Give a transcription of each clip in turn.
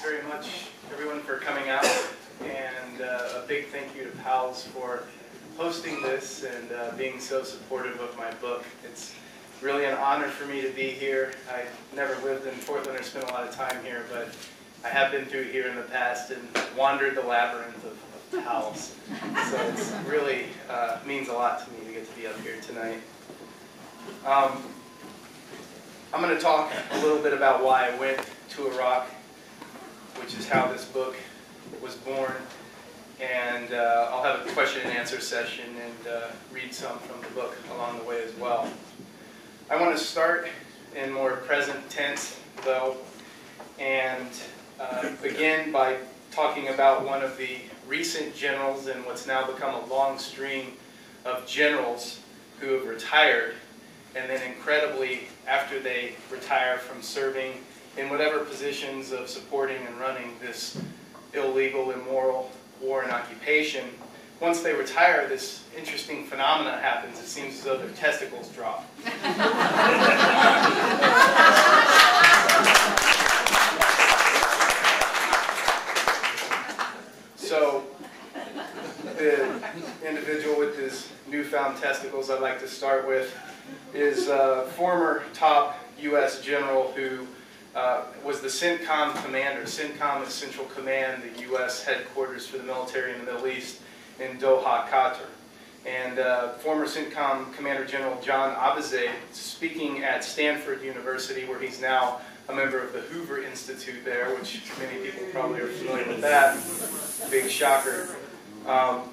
very much, everyone, for coming out, and a big thank you to PALS for hosting this and being so supportive of my book. It's really an honor for me to be here. I never lived in Portland or spent a lot of time here, but I have been through here in the past and wandered the labyrinth of PALS. So it really means a lot to me to get to be up here tonight. I'm going to talk a little bit about why I went to Iraq, which is how this book was born, and I'll have a question and answer session and read some from the book along the way as well. I want to start in more present tense, though, and begin by talking about one of the recent generals in what's now become a long string of generals who have retired, and then incredibly, after they retire from serving in whatever positions of supporting and running this illegal, immoral war and occupation, once they retire, this interesting phenomena happens. It seems as though their testicles drop. So, the individual with his newfound testicles I'd like to start with is a former top U.S. general who was the CENTCOM commander. CENTCOM is Central Command, the U.S. headquarters for the military in the Middle East in Doha, Qatar. And former CENTCOM Commander General John Abizaid, speaking at Stanford University, where he's now a member of the Hoover Institute there, which many people probably are familiar with that. Big shocker.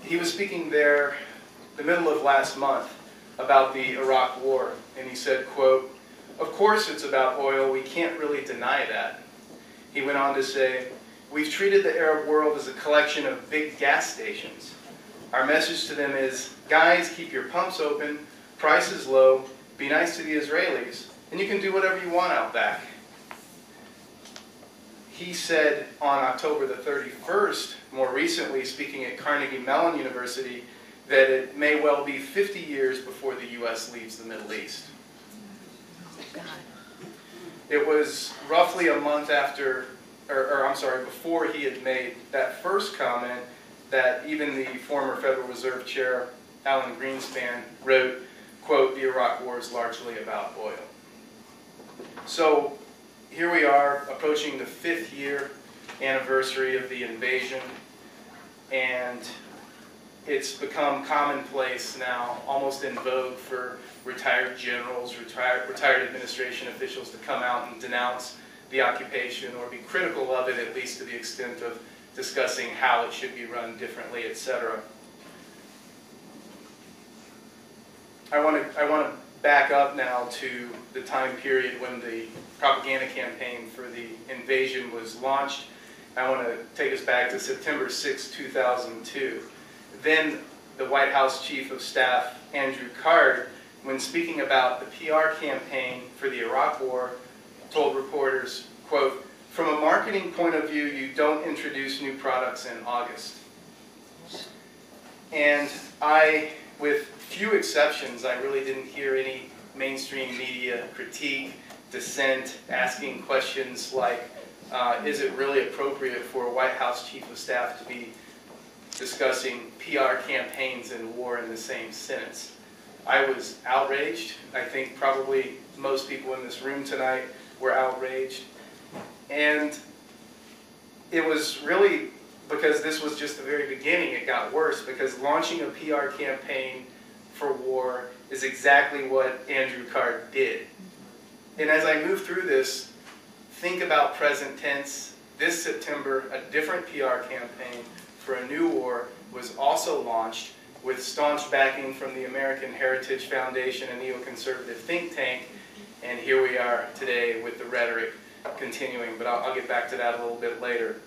He was speaking there the middle of last month about the Iraq War, and he said, quote, "Of course it's about oil, we can't really deny that." He went on to say, "We've treated the Arab world as a collection of big gas stations. Our message to them is, guys, keep your pumps open, prices low, be nice to the Israelis, and you can do whatever you want out back." He said on October the 31st, more recently, speaking at Carnegie Mellon University, that it may well be 50 years before the U.S. leaves the Middle East. It was roughly a month after, before he had made that first comment that even the former Federal Reserve Chair, Alan Greenspan, wrote, quote, "The Iraq War is largely about oil." So here we are approaching the 5th year anniversary of the invasion, and it's become commonplace now, almost in vogue, for retired generals, retired administration officials to come out and denounce the occupation or be critical of it, at least to the extent of discussing how it should be run differently, etc. I want to back up now to the time period when the propaganda campaign for the invasion was launched. I want to take us back to September 6, 2002. Then the White House Chief of Staff, Andrew Card, when speaking about the PR campaign for the Iraq War, told reporters, quote, "From a marketing point of view, you don't introduce new products in August." And with few exceptions, I really didn't hear any mainstream media critique, dissent, asking questions like, is it really appropriate for a White House Chief of Staff to be discussing PR campaigns and war in the same sentence? I was outraged. I think probably most people in this room tonight were outraged. And it was really because this was just the very beginning. It got worse because launching a PR campaign for war is exactly what Andrew Card did. And as I move through this, think about present tense. This September, a different PR campaign for a new war was also launched with staunch backing from the American Heritage Foundation, a neoconservative think tank, and here we are today with the rhetoric continuing, but I'll get back to that a little bit later.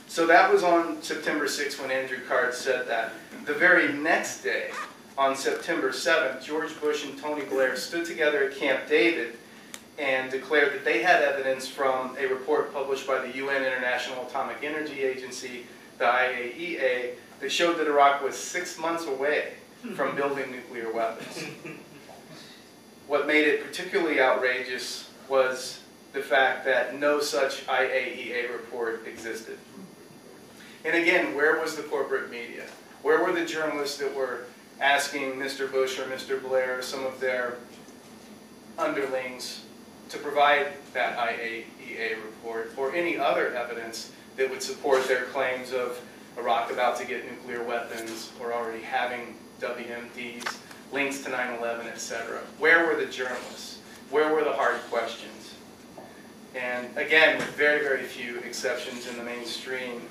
So that was on September 6th when Andrew Card said that. The very next day, on September 7th, George Bush and Tony Blair stood together at Camp David and declared that they had evidence from a report published by the UN International Atomic Energy Agency, the IAEA, that showed that Iraq was 6 months away from building nuclear weapons. What made it particularly outrageous was the fact that no such IAEA report existed. And again, where was the corporate media? Where were the journalists that were asking Mr. Bush or Mr. Blair or some of their underlings to provide that IAEA report or any other evidence that would support their claims of Iraq about to get nuclear weapons or already having WMDs, links to 9/11, etc.? Where were the journalists? Where were the hard questions? And again, with very, very few exceptions in the mainstream,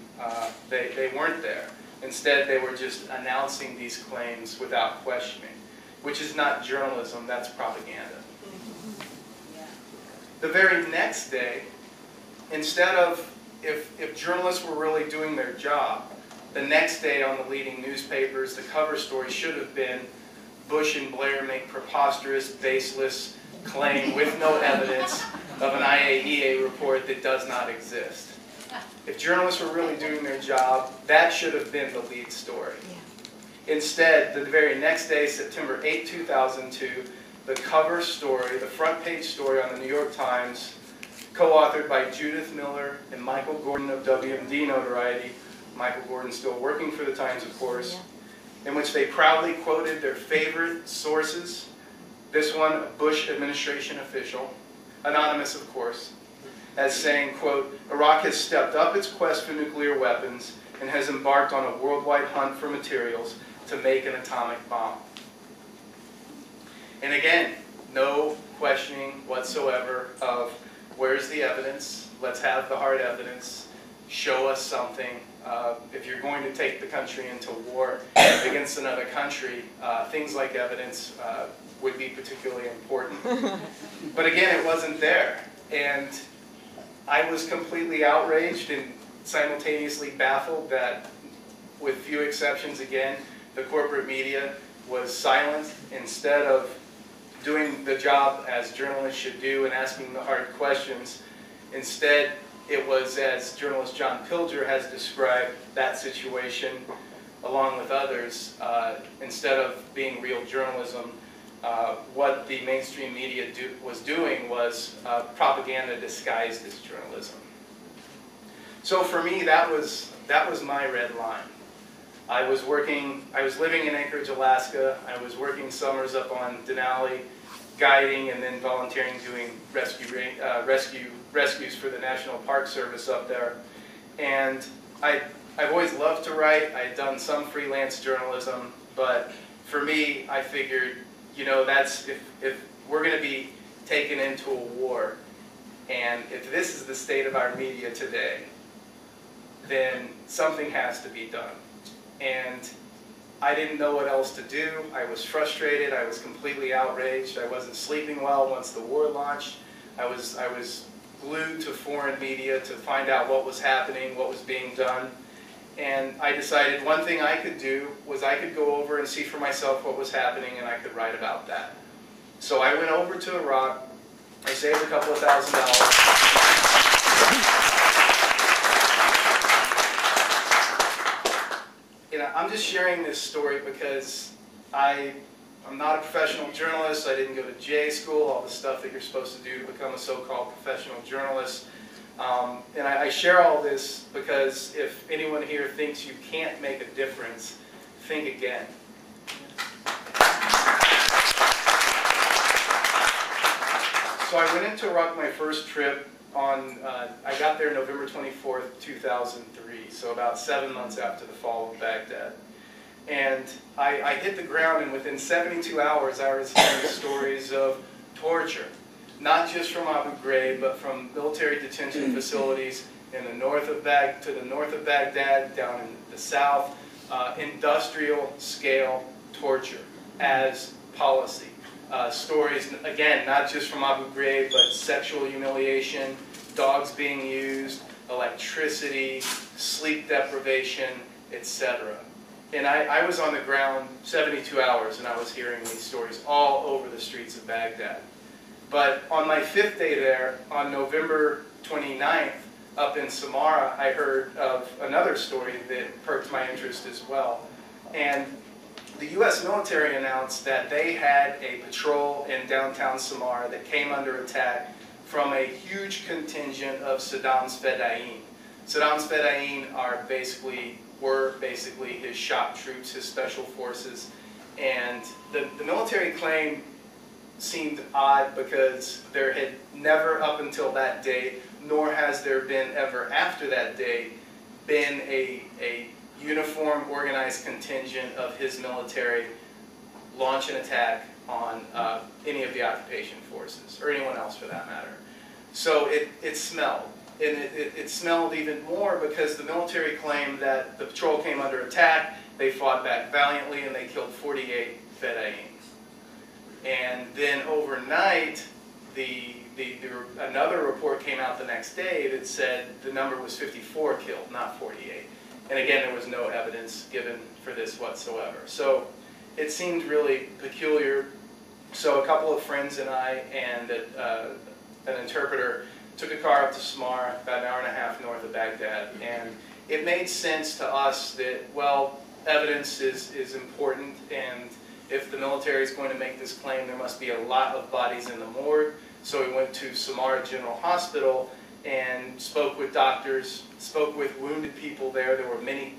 they weren't there. Instead, they were just announcing these claims without questioning, which is not journalism, that's propaganda. The very next day, instead of, if journalists were really doing their job, the next day on the leading newspapers, the cover story should have been Bush and Blair make preposterous, baseless claim with no evidence of an IAEA report that does not exist. If journalists were really doing their job, that should have been the lead story. Instead, the very next day, September 8, 2002, the cover story, the front page story on the New York Times, co-authored by Judith Miller and Michael Gordon of WMD notoriety, Michael Gordon still working for the Times, of course, in which they proudly quoted their favorite sources. This one, a Bush administration official, anonymous of course, as saying, quote, "Iraq has stepped up its quest for nuclear weapons and has embarked on a worldwide hunt for materials to make an atomic bomb." And again, no questioning whatsoever of where's the evidence, let's have the hard evidence, show us something. If you're going to take the country into war against another country, things like evidence would be particularly important. But again, it wasn't there. And I was completely outraged and simultaneously baffled that, with few exceptions again, the corporate media was silent. Instead of doing the job as journalists should do and asking the hard questions, instead it was, as journalist John Pilger has described that situation, along with others, instead of being real journalism, what the mainstream media was doing was propaganda disguised as journalism. So for me, that was my red line. I was living in Anchorage, Alaska. I was working summers up on Denali, guiding and then volunteering doing rescues for the National Park Service up there. And I've always loved to write. I had done some freelance journalism, but for me, I figured, you know, that's if we're going to be taken into a war, and if this is the state of our media today, then something has to be done. And I didn't know what else to do. I was frustrated. I was completely outraged. I wasn't sleeping well once the war launched. I was glued to foreign media to find out what was happening, what was being done. And I decided one thing I could do was I could go over and see for myself what was happening, and I could write about that. So I went over to Iraq. I saved a couple of $1,000. I'm just sharing this story because I'm not a professional journalist. I didn't go to J school, all the stuff that you're supposed to do to become a so-called professional journalist. And I share all this because if anyone here thinks you can't make a difference, think again. So I went into Iraq my first trip on, I got there November 24th, 2003, so about 7 months after the fall of Baghdad. And I hit the ground, and within 72 hours I was hearing stories of torture, not just from Abu Ghraib, but from military detention facilities in the north of Baghdad, down in the south, industrial scale torture as policy. Stories, again, not just from Abu Ghraib, but sexual humiliation, dogs being used, electricity, sleep deprivation, etc. And I was on the ground 72 hours, and I was hearing these stories all over the streets of Baghdad. But on my 5th day there, on November 29th, up in Samarra, I heard of another story that perked my interest as well. And the U.S. military announced that they had a patrol in downtown Samarra that came under attack from a huge contingent of Saddam's Fedayeen. Saddam's Fedayeen were basically his shock troops, his special forces. And the military claim seemed odd because there had never up until that day, nor has there been ever after that day, been a uniform organized contingent of his military launch an attack on any of the occupation forces, or anyone else for that matter. So it smelled. And it smelled even more because the military claimed that the patrol came under attack, they fought back valiantly, and they killed 48 Fedayeen. And then overnight, another report came out the next day that said the number was 54 killed, not 48. And again, there was no evidence given for this whatsoever. So it seemed really peculiar. So a couple of friends and I and an interpreter took a car up to Samarra, about an hour and a half north of Baghdad. And it made sense to us that, well, evidence is important, and if the military is going to make this claim, there must be a lot of bodies in the morgue. So we went to Samarra General Hospital and spoke with doctors, spoke with wounded people there. There were many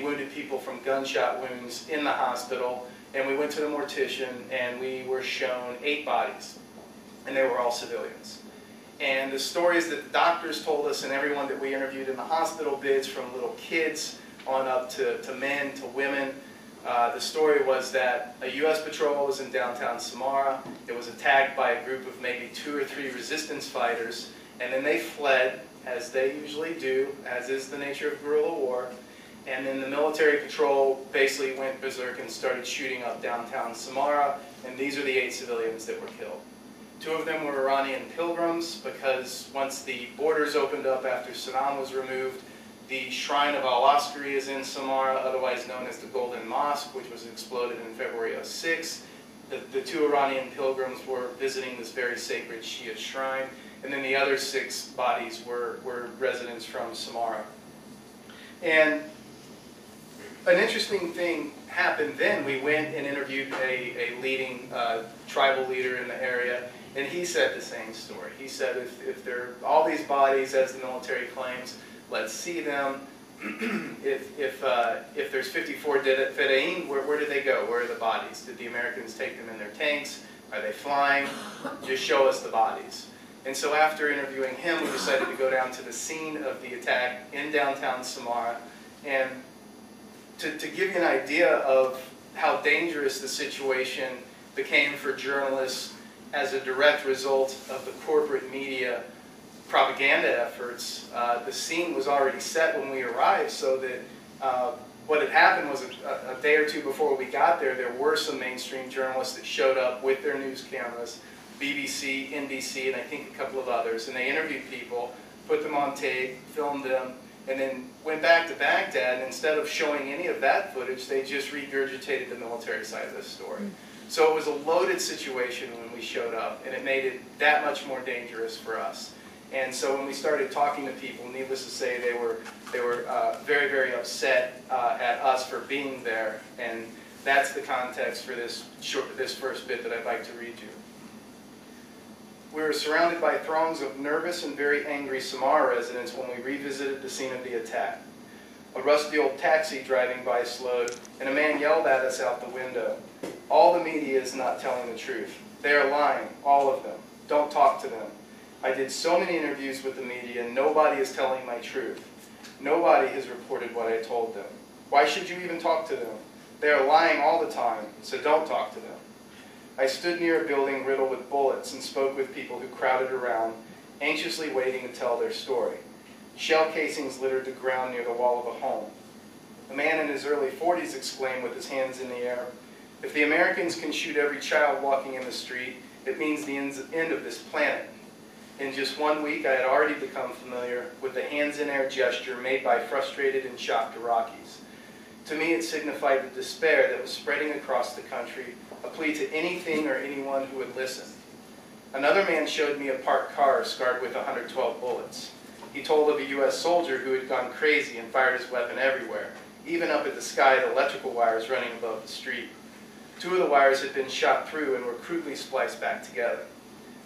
wounded people from gunshot wounds in the hospital. And we went to the mortician, and we were shown 8 bodies, and they were all civilians. And the stories that the doctors told us and everyone that we interviewed in the hospital beds, from little kids on up to men to women, the story was that a U.S. patrol was in downtown Samarra. It was attacked by a group of maybe 2 or 3 resistance fighters, and then they fled, as they usually do, as is the nature of guerrilla war. And then the military patrol basically went berserk and started shooting up downtown Samarra, and these are the 8 civilians that were killed. 2 of them were Iranian pilgrims, because once the borders opened up after Saddam was removed, the Shrine of Al-Askari is in Samarra, otherwise known as the Golden Mosque, which was exploded in February of '06. The 2 Iranian pilgrims were visiting this very sacred Shia shrine, and then the other 6 bodies were residents from Samarra. And an interesting thing happened then. We went and interviewed a leading tribal leader in the area, and he said the same story. He said, if there are all these bodies, as the military claims, let's see them. If there's 54 Fedayeen, where did they go? Where are the bodies? Did the Americans take them in their tanks? Are they flying? Just show us the bodies. And so after interviewing him, we decided to go down to the scene of the attack in downtown Samarra. And to give you an idea of how dangerous the situation became for journalists as a direct result of the corporate media propaganda efforts, the scene was already set when we arrived, so that what had happened was a day or 2 before we got there, there were some mainstream journalists that showed up with their news cameras, BBC, NBC, and I think a couple of others, and they interviewed people, put them on tape, filmed them, and then went back to Baghdad, and instead of showing any of that footage, they just regurgitated the military side of the story. So it was a loaded situation when we showed up, and it made it that much more dangerous for us. And so when we started talking to people, needless to say, they were very, very upset at us for being there. And that's the context for this first bit that I'd like to read you. We were surrounded by throngs of nervous and very angry Samarra residents when we revisited the scene of the attack. A rusty old taxi driving by slowed, and a man yelled at us out the window. All the media is not telling the truth. They are lying, all of them. Don't talk to them. I did so many interviews with the media, and nobody is telling my truth. Nobody has reported what I told them. Why should you even talk to them? They are lying all the time, so don't talk to them. I stood near a building riddled with bullets and spoke with people who crowded around, anxiously waiting to tell their story. Shell casings littered the ground near the wall of a home. A man in his early 40s exclaimed with his hands in the air, "If the Americans can shoot every child walking in the street, it means the end of this planet." In just 1 week, I had already become familiar with the hands-in-air gesture made by frustrated and shocked Iraqis. To me, it signified the despair that was spreading across the country, a plea to anything or anyone who would listen. Another man showed me a parked car scarred with 112 bullets. He told of a U.S. soldier who had gone crazy and fired his weapon everywhere, even up at the sky at electrical wires running above the street. 2 of the wires had been shot through and were crudely spliced back together.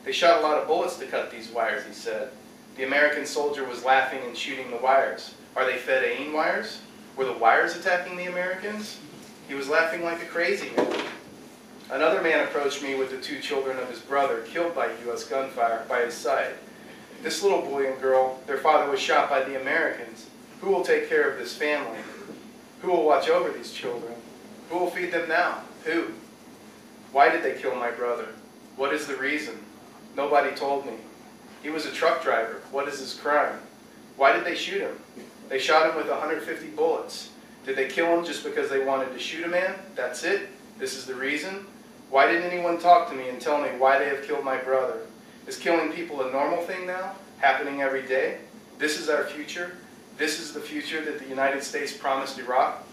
They shot a lot of bullets to cut these wires, he said. The American soldier was laughing and shooting the wires. Are they Fed Ain wires? Were the wires attacking the Americans? He was laughing like a crazy man. Another man approached me with the 2 children of his brother, killed by U.S. gunfire, by his side. This little boy and girl, their father was shot by the Americans. Who will take care of this family? Who will watch over these children? Who will feed them now? Who? Why did they kill my brother? What is the reason? Nobody told me. He was a truck driver. What is his crime? Why did they shoot him? They shot him with 150 bullets. Did they kill him just because they wanted to shoot a man? That's it? This is the reason? Why didn't anyone talk to me and tell me why they have killed my brother? Is killing people a normal thing now? Happening every day? This is our future? This is the future that the United States promised Iraq?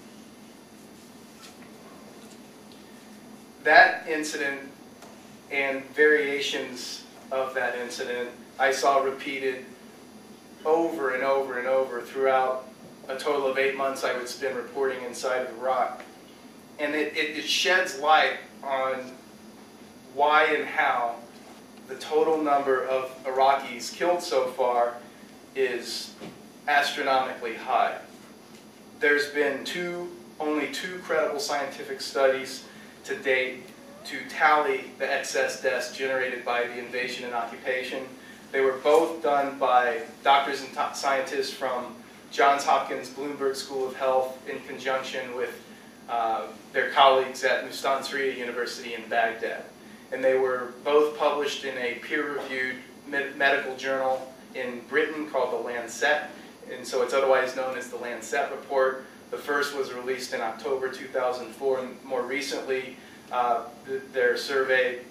That incident and variations of that incident I saw repeated over and over and over throughout a total of 8 months I would spend reporting inside of Iraq. And it sheds light on why and how the total number of Iraqis killed so far is astronomically high. There's been only two credible scientific studies to date to tally the excess deaths generated by the invasion and occupation. They were both done by doctors and scientists from Johns Hopkins Bloomberg School of Health in conjunction with their colleagues at Mustansiriya University in Baghdad. And they were both published in a peer-reviewed medical journal in Britain called The Lancet, and so it's otherwise known as the Lancet Report. The first was released in October 2004, and more recently, their survey,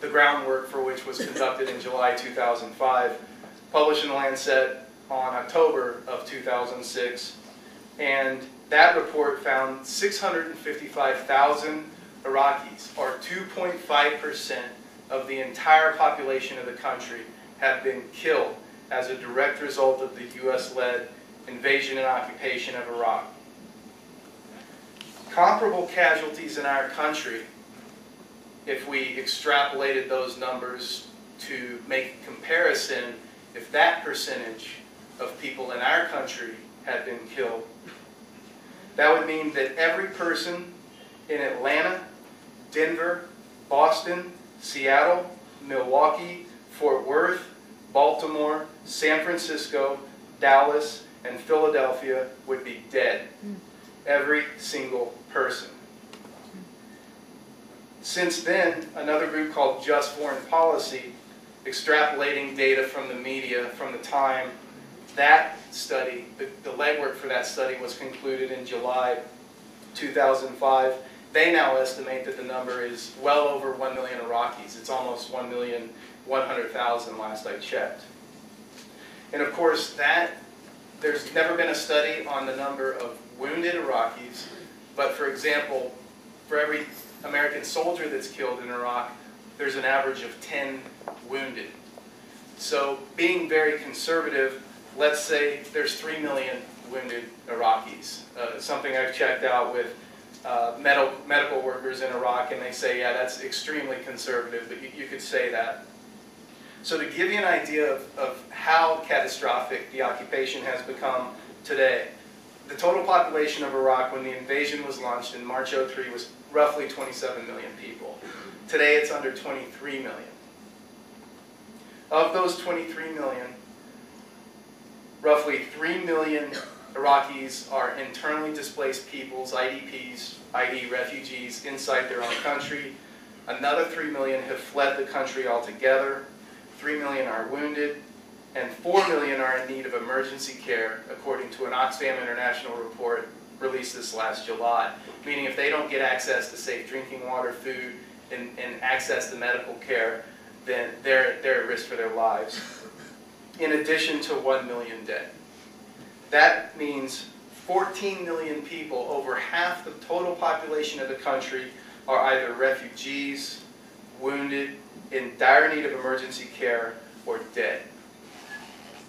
the groundwork for which was conducted in July 2005, published in The Lancet on October of 2006, and that report found 655,000 Iraqis, or 2.5% of the entire population of the country, have been killed as a direct result of the U.S.-led invasion and occupation of Iraq. Comparable casualties in our country, if we extrapolated those numbers to make a comparison, if that percentage of people in our country had been killed, that would mean that every person in Atlanta, Denver, Boston, Seattle, Milwaukee, Fort Worth, Baltimore, San Francisco, Dallas, and Philadelphia would be dead. Every single person. Since then, another group called Just Foreign Policy, extrapolating data from the media from the time that study, the legwork for that study was concluded in July 2005, they now estimate that the number is well over 1 million Iraqis. It's almost 1,100,000 last I checked. And of course, there's never been a study on the number of wounded Iraqis, but for example, for every American soldier that's killed in Iraq, there's an average of 10 wounded. So being very conservative, let's say there's 3 million wounded Iraqis. Something I've checked out with medical workers in Iraq, and they say, yeah, that's extremely conservative, but you could say that. So to give you an idea of how catastrophic the occupation has become today, the total population of Iraq when the invasion was launched in March '03 was roughly 27 million people. Today it's under 23 million. Of those 23 million, roughly 3 million Iraqis are internally displaced peoples, IDPs, i.e. refugees, inside their own country. Another 3 million have fled the country altogether. 3 million are wounded, and 4 million are in need of emergency care, according to an Oxfam International report released this last July. Meaning if they don't get access to safe drinking water, food, and access to medical care, then they're at risk for their lives. In addition to 1 million dead. That means 14 million people, over half the total population of the country, are either refugees, wounded, in dire need of emergency care, or dead.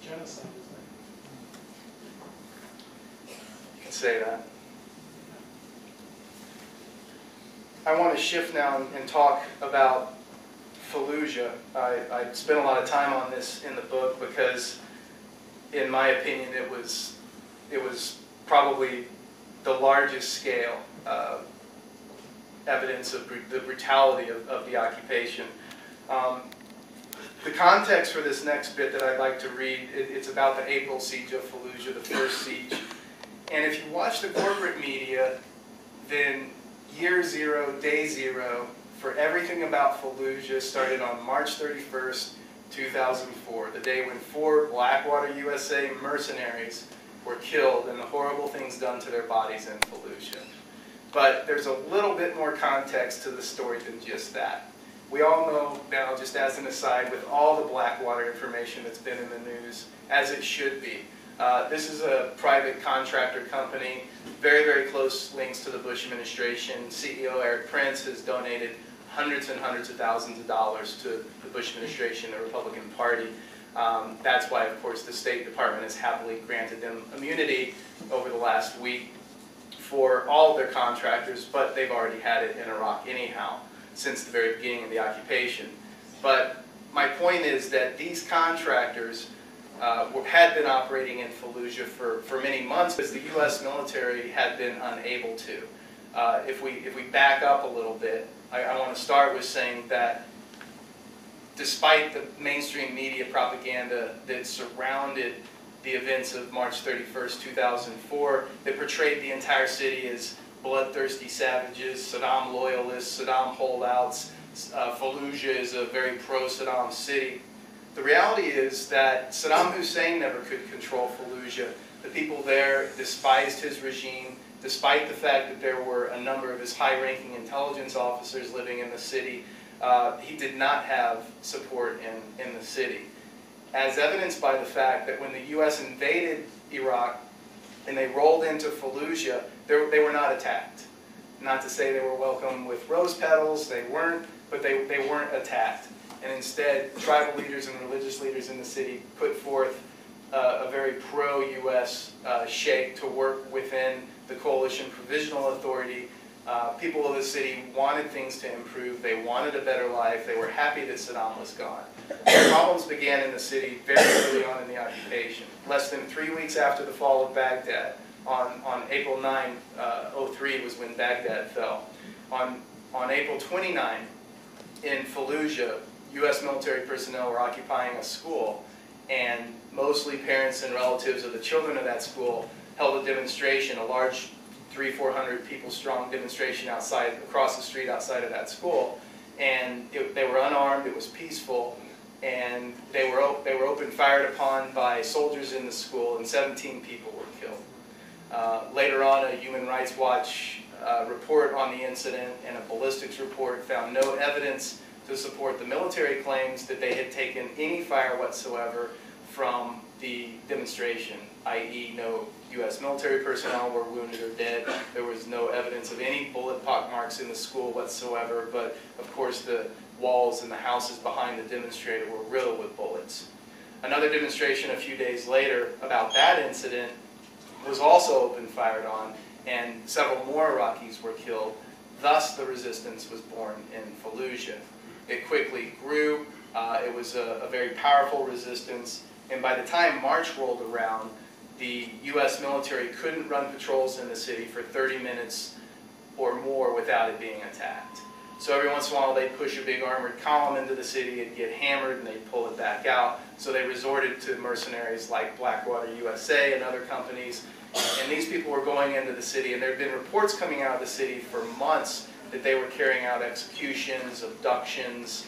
Genocide. You can say that. I want to shift now and talk about Fallujah, I spent a lot of time on this in the book because, in my opinion, it was probably the largest scale evidence of the brutality of the occupation. The context for this next bit that I'd like to read, it's about the April siege of Fallujah, the first siege. And if you watch the corporate media, then year zero, day zero, for everything about Fallujah started on March 31st, 2004, the day when 4 Blackwater USA mercenaries were killed and the horrible things done to their bodies in Fallujah. But there's a little bit more context to the story than just that. We all know now, just as an aside, with all the Blackwater information that's been in the news, as it should be, this is a private contractor company, very, very close links to the Bush administration. CEO Eric Prince has donated hundreds and hundreds of thousands of dollars to the Bush administration, the Republican Party. That's why, of course, the State Department has happily granted them immunity over the last week for all of their contractors, but they've already had it in Iraq anyhow, since the very beginning of the occupation. But my point is that these contractors had been operating in Fallujah for many months because the U.S. military had been unable to. If we back up a little bit, I want to start with saying that despite the mainstream media propaganda that surrounded the events of March 31st, 2004, that portrayed the entire city as bloodthirsty savages, Saddam loyalists, Saddam holdouts, Fallujah is a very pro-Saddam city. The reality is that Saddam Hussein never could control Fallujah. The people there despised his regime, despite the fact that there were a number of his high-ranking intelligence officers living in the city. He did not have support in the city, as evidenced by the fact that when the U.S. invaded Iraq and they rolled into Fallujah, they were not attacked. Not to say they were welcomed with rose petals, they weren't, but they weren't attacked. And instead, tribal leaders and religious leaders in the city put forth a very pro-U.S. shake to work within the coalition provisional authority. People of the city wanted things to improve. They wanted a better life. They were happy that Saddam was gone. The problems began in the city very early on in the occupation. Less than 3 weeks after the fall of Baghdad, on April 9, 03 was when Baghdad fell. On April 29, in Fallujah, U.S. military personnel were occupying a school, and mostly parents and relatives of the children of that school held a demonstration, a large 300-400 people strong demonstration across the street outside of that school. And they were unarmed, it was peaceful, and they were open fired upon by soldiers in the school, and 17 people were killed. Later on, a Human Rights Watch report on the incident and a ballistics report found no evidence to support the military claims that they had taken any fire whatsoever from the demonstration, i.e. no U.S. military personnel were wounded or dead. There was no evidence of any bullet pock marks in the school whatsoever, but of course the walls and the houses behind the demonstrator were riddled with bullets. Another demonstration a few days later about that incident was also open fired on, and several more Iraqis were killed. Thus the resistance was born in Fallujah. It quickly grew. It was a very powerful resistance, and by the time March rolled around, the U.S. military couldn't run patrols in the city for 30 minutes or more without it being attacked. So every once in a while they'd push a big armored column into the city, it'd get hammered, and they'd pull it back out. So they resorted to mercenaries like Blackwater USA and other companies. And these people were going into the city, and there had been reports coming out of the city for months that they were carrying out executions, abductions,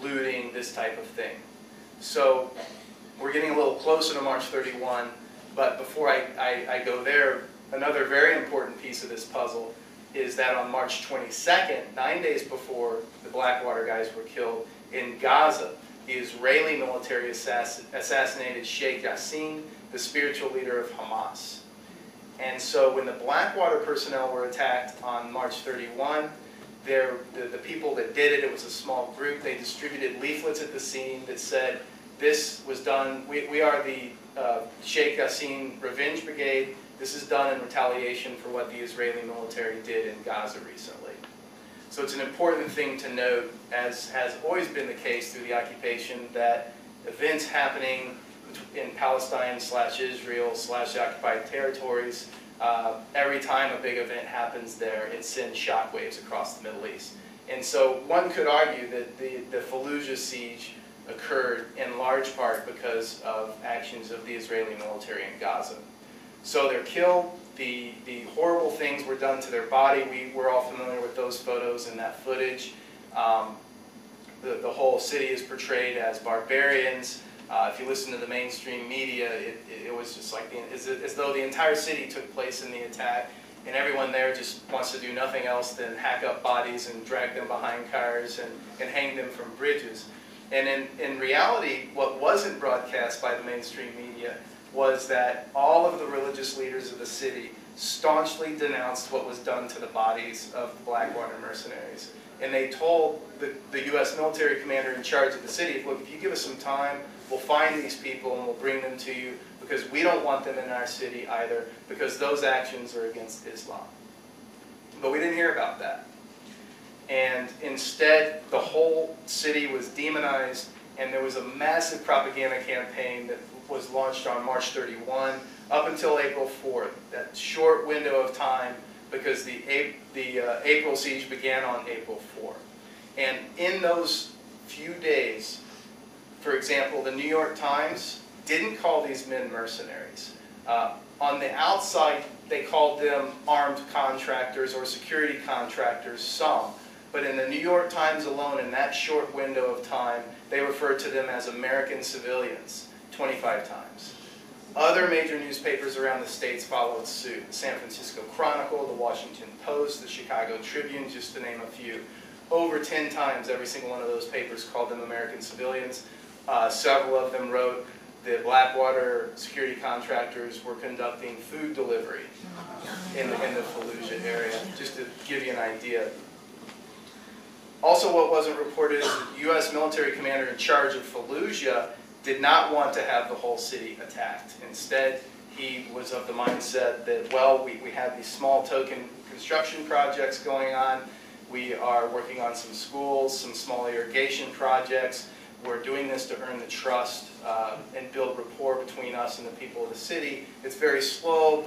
looting, this type of thing. So we're getting a little closer to March 31, but before I go there, another very important piece of this puzzle is that on March 22nd, 9 days before the Blackwater guys were killed, in Gaza, the Israeli military assassinated Sheikh Yassin, the spiritual leader of Hamas. And so when the Blackwater personnel were attacked on March 31, the people that did it, it was a small group, they distributed leaflets at the scene that said, this was done, we are the Sheikh Yassin Revenge Brigade. This is done in retaliation for what the Israeli military did in Gaza recently. So it's an important thing to note, as has always been the case through the occupation, that events happening in Palestine/Israel/occupied territories, every time a big event happens there, it sends shockwaves across the Middle East. And so one could argue that the Fallujah siege occurred in large part because of actions of the Israeli military in Gaza. So they're killed, the horrible things were done to their body. We're all familiar with those photos and that footage. The whole city is portrayed as barbarians. If you listen to the mainstream media, it was just like as though the entire city took place in the attack, and everyone there just wants to do nothing else than hack up bodies and drag them behind cars and hang them from bridges. And in reality, what wasn't broadcast by the mainstream media was that all of the religious leaders of the city staunchly denounced what was done to the bodies of the Blackwater mercenaries. And they told the U.S. military commander in charge of the city, look, if you give us some time, we'll find these people and we'll bring them to you, because we don't want them in our city either, because those actions are against Islam. But we didn't hear about that. And instead, the whole city was demonized, and there was a massive propaganda campaign that was launched on March 31 up until April 4th, that short window of time, because the April siege began on April 4th. And in those few days, for example, the New York Times didn't call these men mercenaries. On the outside, they called them armed contractors or security contractors, some. But in the New York Times alone, in that short window of time, they referred to them as American civilians 25 times. Other major newspapers around the states followed suit. The San Francisco Chronicle, the Washington Post, the Chicago Tribune, just to name a few. Over 10 times, every single one of those papers called them American civilians. Several of them wrote the Blackwater security contractors were conducting food delivery in the Fallujah area, just to give you an idea. Also, what wasn't reported is the U.S. military commander in charge of Fallujah did not want to have the whole city attacked. Instead, he was of the mindset that, well, we have these small token construction projects going on. We are working on some schools, some small irrigation projects. We're doing this to earn the trust and build rapport between us and the people of the city. It's very slow,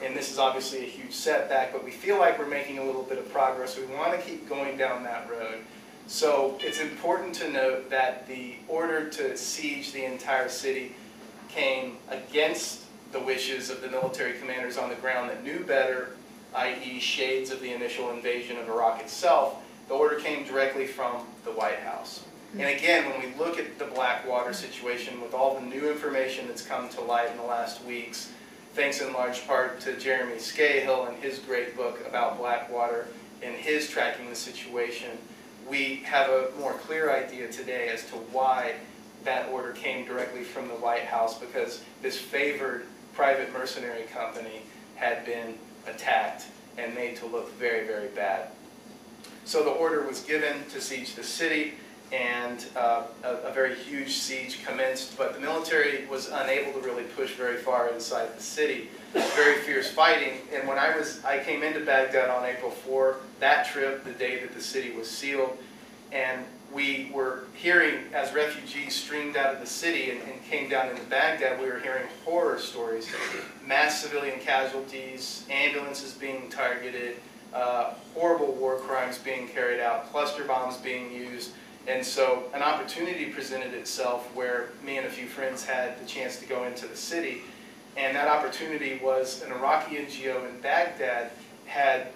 and this is obviously a huge setback, but we feel like we're making a little bit of progress. We want to keep going down that road. So it's important to note that the order to siege the entire city came against the wishes of the military commanders on the ground that knew better, i.e. shades of the initial invasion of Iraq itself. The order came directly from the White House. And again, when we look at the Blackwater situation with all the new information that's come to light in the last weeks, thanks in large part to Jeremy Scahill and his great book about Blackwater and his tracking the situation, we have a more clear idea today as to why that order came directly from the White House, because this favored private mercenary company had been attacked and made to look very, very bad. So the order was given to siege the city, and a very huge siege commenced, but the military was unable to really push very far inside the city. Very fierce fighting, and when I came into Baghdad on April 4, that trip, the day that the city was sealed, and we were hearing, as refugees streamed out of the city and came down into Baghdad, we were hearing horror stories, mass civilian casualties, ambulances being targeted, horrible war crimes being carried out, cluster bombs being used. And so an opportunity presented itself where me and a few friends had the chance to go into the city. And that opportunity was an Iraqi NGO in Baghdad had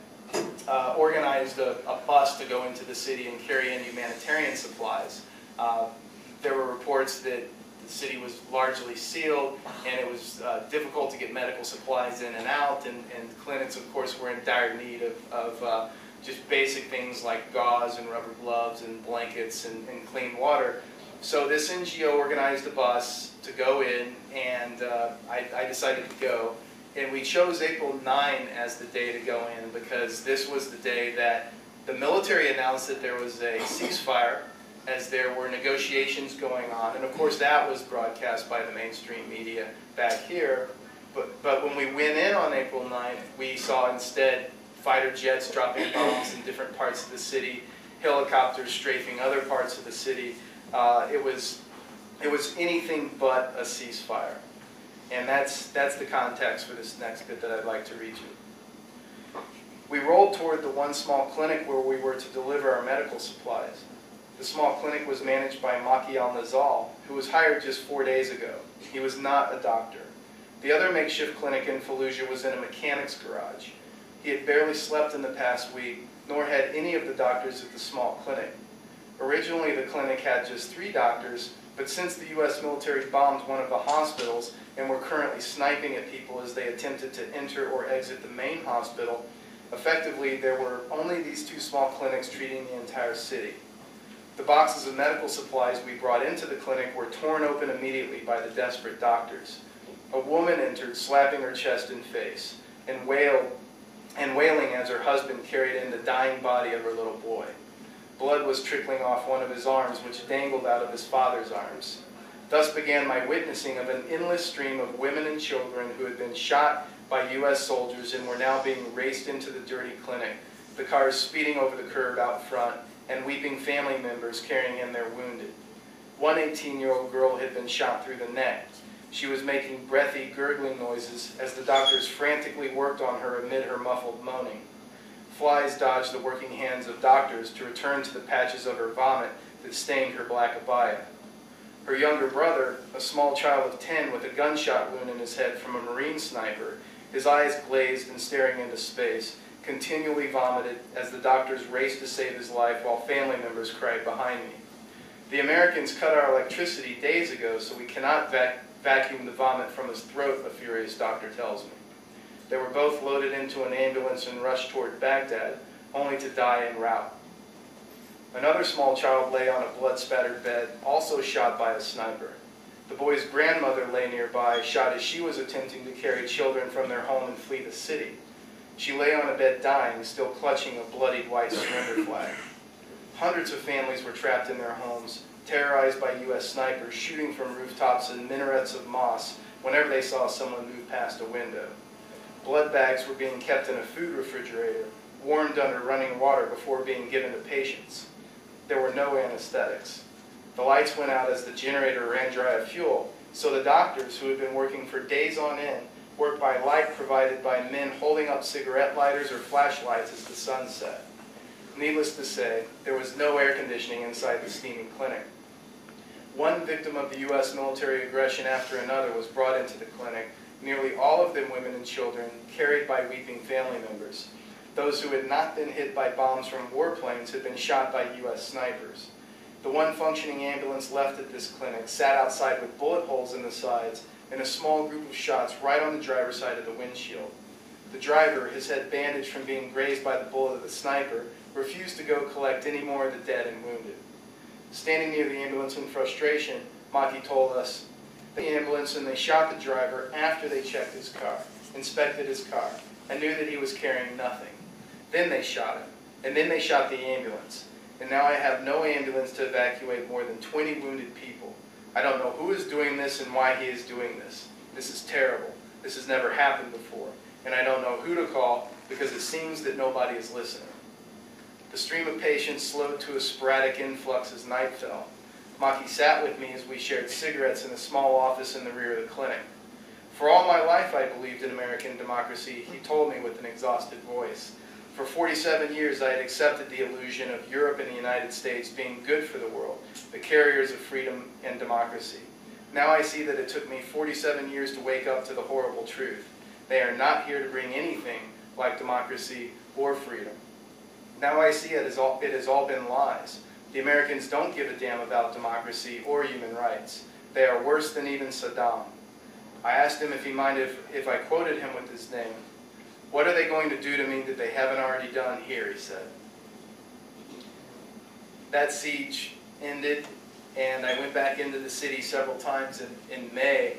organized a bus to go into the city and carry in humanitarian supplies. There were reports that the city was largely sealed, and it was difficult to get medical supplies in and out, and clinics, of course, were in dire need of just basic things like gauze and rubber gloves and blankets and clean water. So this NGO organized a bus to go in, and I decided to go. And we chose April 9 as the day to go in because this was the day that the military announced that there was a ceasefire as there were negotiations going on. And of course that was broadcast by the mainstream media back here. But when we went in on April 9th, we saw instead fighter jets dropping bombs in different parts of the city, helicopters strafing other parts of the city. It was anything but a ceasefire. And that's the context for this next bit that I'd like to read you. We rolled toward the one small clinic where we were to deliver our medical supplies. The small clinic was managed by Maki al-Nazal, who was hired just 4 days ago. He was not a doctor. The other makeshift clinic in Fallujah was in a mechanic's garage. He had barely slept in the past week, nor had any of the doctors at the small clinic. Originally, the clinic had just 3 doctors, but since the U.S. military bombed one of the hospitals and were currently sniping at people as they attempted to enter or exit the main hospital, effectively there were only these 2 small clinics treating the entire city. The boxes of medical supplies we brought into the clinic were torn open immediately by the desperate doctors. A woman entered, slapping her chest and face, and wailing as her husband carried in the dying body of her little boy. Blood was trickling off one of his arms, which dangled out of his father's arms. Thus began my witnessing of an endless stream of women and children who had been shot by U.S. soldiers and were now being raced into the dirty clinic, the cars speeding over the curb out front, and weeping family members carrying in their wounded. One 18-year-old girl had been shot through the neck. She was making breathy, gurgling noises as the doctors frantically worked on her amid her muffled moaning. Flies dodged the working hands of doctors to return to the patches of her vomit that stained her black abaya. Her younger brother, a small child of 10 with a gunshot wound in his head from a Marine sniper, his eyes glazed and staring into space, continually vomited as the doctors raced to save his life while family members cried behind me. The Americans cut our electricity days ago, so we cannot vacuum the vomit from his throat, a furious doctor tells me. They were both loaded into an ambulance and rushed toward Baghdad, only to die en route. Another small child lay on a blood-spattered bed, also shot by a sniper. The boy's grandmother lay nearby, shot as she was attempting to carry children from their home and flee the city. She lay on a bed dying, still clutching a bloodied white surrender flag. Hundreds of families were trapped in their homes, terrorized by U.S. snipers shooting from rooftops and minarets of moss whenever they saw someone move past a window. Blood bags were being kept in a food refrigerator, warmed under running water before being given to patients. There were no anesthetics. The lights went out as the generator ran dry of fuel, so the doctors, who had been working for days on end, worked by light provided by men holding up cigarette lighters or flashlights as the sun set. Needless to say, there was no air conditioning inside the steaming clinic. One victim of the U.S. military aggression after another was brought into the clinic, nearly all of them women and children, carried by weeping family members. Those who had not been hit by bombs from warplanes had been shot by U.S. snipers. The one functioning ambulance left at this clinic sat outside with bullet holes in the sides and a small group of shots right on the driver's side of the windshield. The driver, his head bandaged from being grazed by the bullet of the sniper, refused to go collect any more of the dead and wounded. Standing near the ambulance in frustration, Maki told us, the ambulance and they shot the driver after they checked his car, inspected his car, and knew that he was carrying nothing. Then they shot him, and then they shot the ambulance. And now I have no ambulance to evacuate more than 20 wounded people. I don't know who is doing this and why he is doing this. This is terrible. This has never happened before. And I don't know who to call because it seems that nobody is listening. The stream of patients slowed to a sporadic influx as night fell. Maki sat with me as we shared cigarettes in a small office in the rear of the clinic. For all my life I believed in American democracy, he told me with an exhausted voice. For 47 years I had accepted the illusion of Europe and the United States being good for the world, the carriers of freedom and democracy. Now I see that it took me 47 years to wake up to the horrible truth. They are not here to bring anything like democracy or freedom. Now I see it has all been lies. The Americans don't give a damn about democracy or human rights. They are worse than even Saddam. I asked him if he minded if I quoted him with his name. What are they going to do to me that they haven't already done here, he said. That siege ended, and I went back into the city several times in May,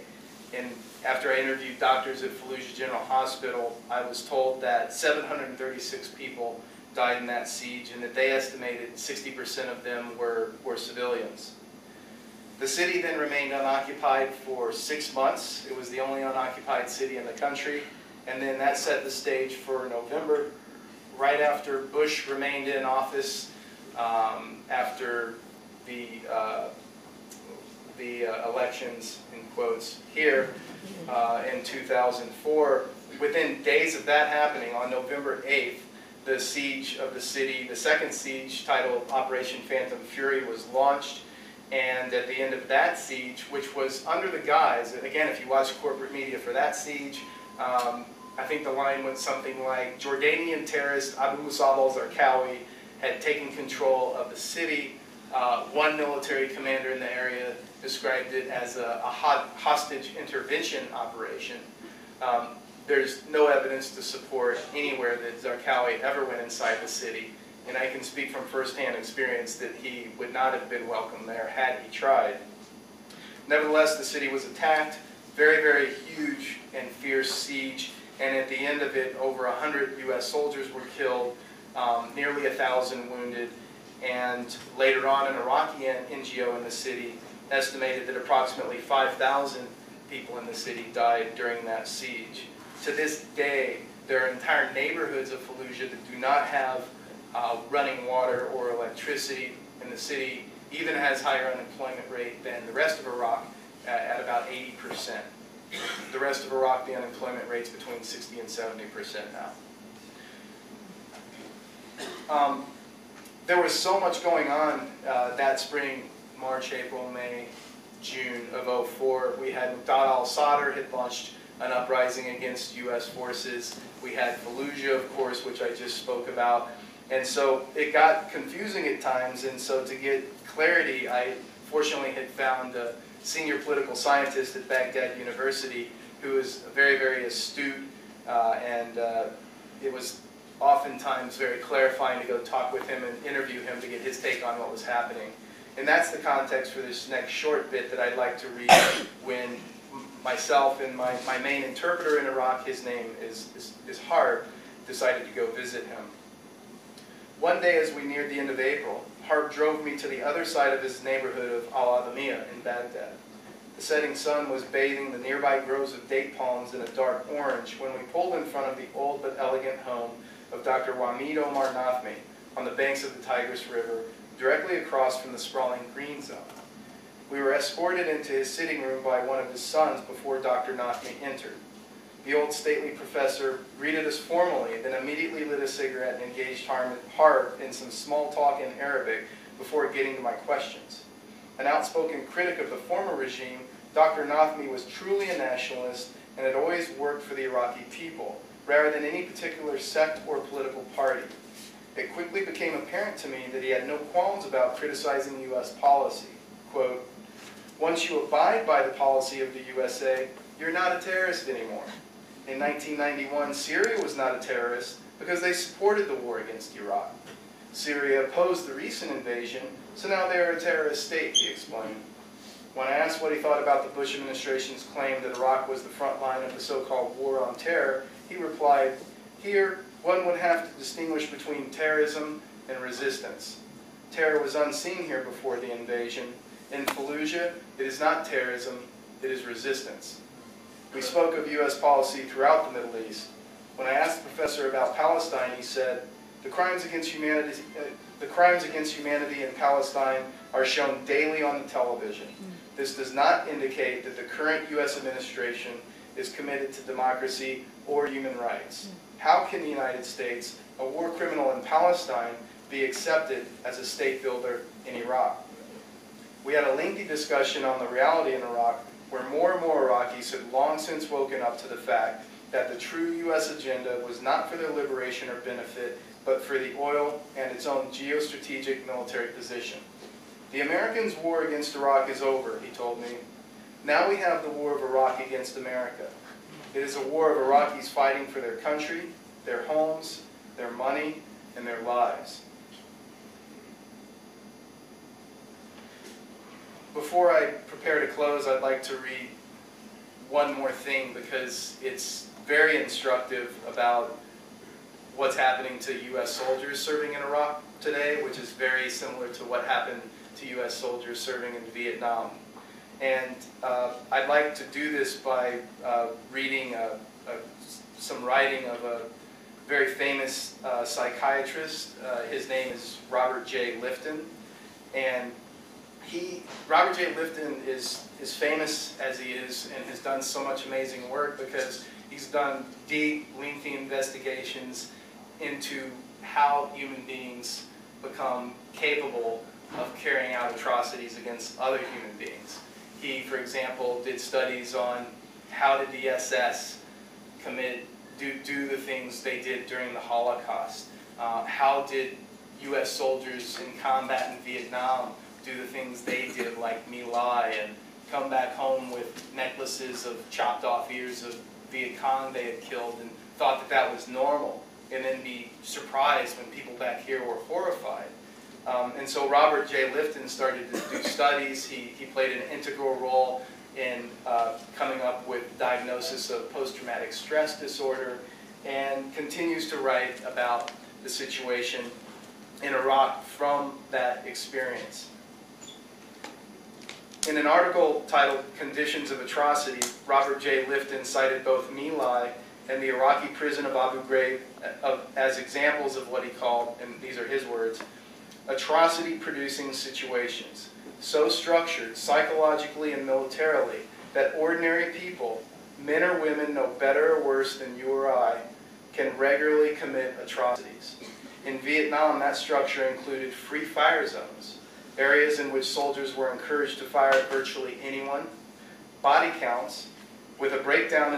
and after I interviewed doctors at Fallujah General Hospital, I was told that 736 people died in that siege, and that they estimated 60% of them were civilians. The city then remained unoccupied for 6 months. It was the only unoccupied city in the country. And then that set the stage for November right after Bush remained in office, after the elections, in quotes, here in 2004. Within days of that happening, on November 8th, the siege of the city, the second siege titled Operation Phantom Fury, was launched. And at the end of that siege, which was under the guise, and again, if you watch corporate media for that siege, I think the line went something like, Jordanian terrorist Abu Musab al-Zarqawi had taken control of the city. One military commander in the area described it as a hostage intervention operation. There's no evidence to support anywhere that Zarqawi ever went inside the city. And I can speak from firsthand experience that he would not have been welcome there had he tried. Nevertheless, the city was attacked, very, very huge and fierce siege, and at the end of it, over 100 U.S. soldiers were killed, nearly 1,000 wounded, and later on an Iraqi NGO in the city estimated that approximately 5,000 people in the city died during that siege. To this day, there are entire neighborhoods of Fallujah that do not have running water or electricity, and the city even has higher unemployment rate than the rest of Iraq at about 80%. The rest of Iraq, the unemployment rate's between 60 and 70% now. There was so much going on that spring, March, April, May, June of 2004. We had Dahr al-Sadr had launched an uprising against U.S. forces. We had Fallujah, of course, which I just spoke about. And so it got confusing at times, and so to get clarity, I fortunately had found a senior political scientist at Baghdad University who is very, very astute, and it was oftentimes very clarifying to go talk with him and interview him to get his take on what was happening. And that's the context for this next short bit that I'd like to read when myself and my main interpreter in Iraq, his name is Harb, decided to go visit him. One day as we neared the end of April, Harb drove me to the other side of his neighborhood of Al-Adamiyah in Baghdad. The setting sun was bathing the nearby groves of date palms in a dark orange when we pulled in front of the old but elegant home of Dr. Wahid Omar Nafmi on the banks of the Tigris River, directly across from the sprawling green zone. We were escorted into his sitting room by one of his sons before Dr. Nafmi entered. The old stately professor greeted us formally, then immediately lit a cigarette and engaged Harb in some small talk in Arabic before getting to my questions. An outspoken critic of the former regime, Dr. Nafmi was truly a nationalist and had always worked for the Iraqi people, rather than any particular sect or political party. It quickly became apparent to me that he had no qualms about criticizing U.S. policy. Quote, "Once you abide by the policy of the USA, you're not a terrorist anymore. In 1991, Syria was not a terrorist because they supported the war against Iraq. Syria opposed the recent invasion, so now they are a terrorist state," he explained. When I asked what he thought about the Bush administration's claim that Iraq was the front line of the so-called war on terror, he replied, "Here, one would have to distinguish between terrorism and resistance. Terror was unseen here before the invasion. In Fallujah, it is not terrorism, it is resistance." We spoke of U.S. policy throughout the Middle East. When I asked the professor about Palestine, he said, the crimes against humanity in Palestine are shown daily on the television. This does not indicate that the current U.S. administration is committed to democracy or human rights. How can the United States, a war criminal in Palestine, be accepted as a state builder in Iraq? We had a lengthy discussion on the reality in Iraq, where more and more Iraqis had long since woken up to the fact that the true U.S. agenda was not for their liberation or benefit, but for the oil and its own geostrategic military position. The Americans' war against Iraq is over, he told me. Now we have the war of Iraq against America. It is a war of Iraqis fighting for their country, their homes, their money, and their lives. Before I prepare to close, I'd like to read one more thing because it's very instructive about what's happening to U.S. soldiers serving in Iraq today, which is very similar to what happened to U.S. soldiers serving in Vietnam. And I'd like to do this by reading some writing of very famous psychiatrist. His name is Robert J. Lifton. And Robert J. Lifton is famous as he is and has done so much amazing work because he's done deep, lengthy investigations into how human beings become capable of carrying out atrocities against other human beings. He, for example, did studies on how did the SS do the things they did during the Holocaust. How did U.S. soldiers in combat in Vietnam do the things they did, like My Lai, and come back home with necklaces of chopped off ears of Viet Cong they had killed and thought that that was normal, and then be surprised when people back here were horrified. And so Robert J. Lifton started to do studies. He played an integral role in coming up with diagnosis of post-traumatic stress disorder, and continues to write about the situation in Iraq from that experience. In an article titled Conditions of Atrocity, Robert J. Lifton cited both My Lai and the Iraqi prison of Abu Ghraib as examples of what he called, and these are his words, atrocity-producing situations, so structured psychologically and militarily that ordinary people, men or women no better or worse than you or I, can regularly commit atrocities. In Vietnam, that structure included free fire zones, areas in which soldiers were encouraged to fire at virtually anyone, body counts, with a breakdown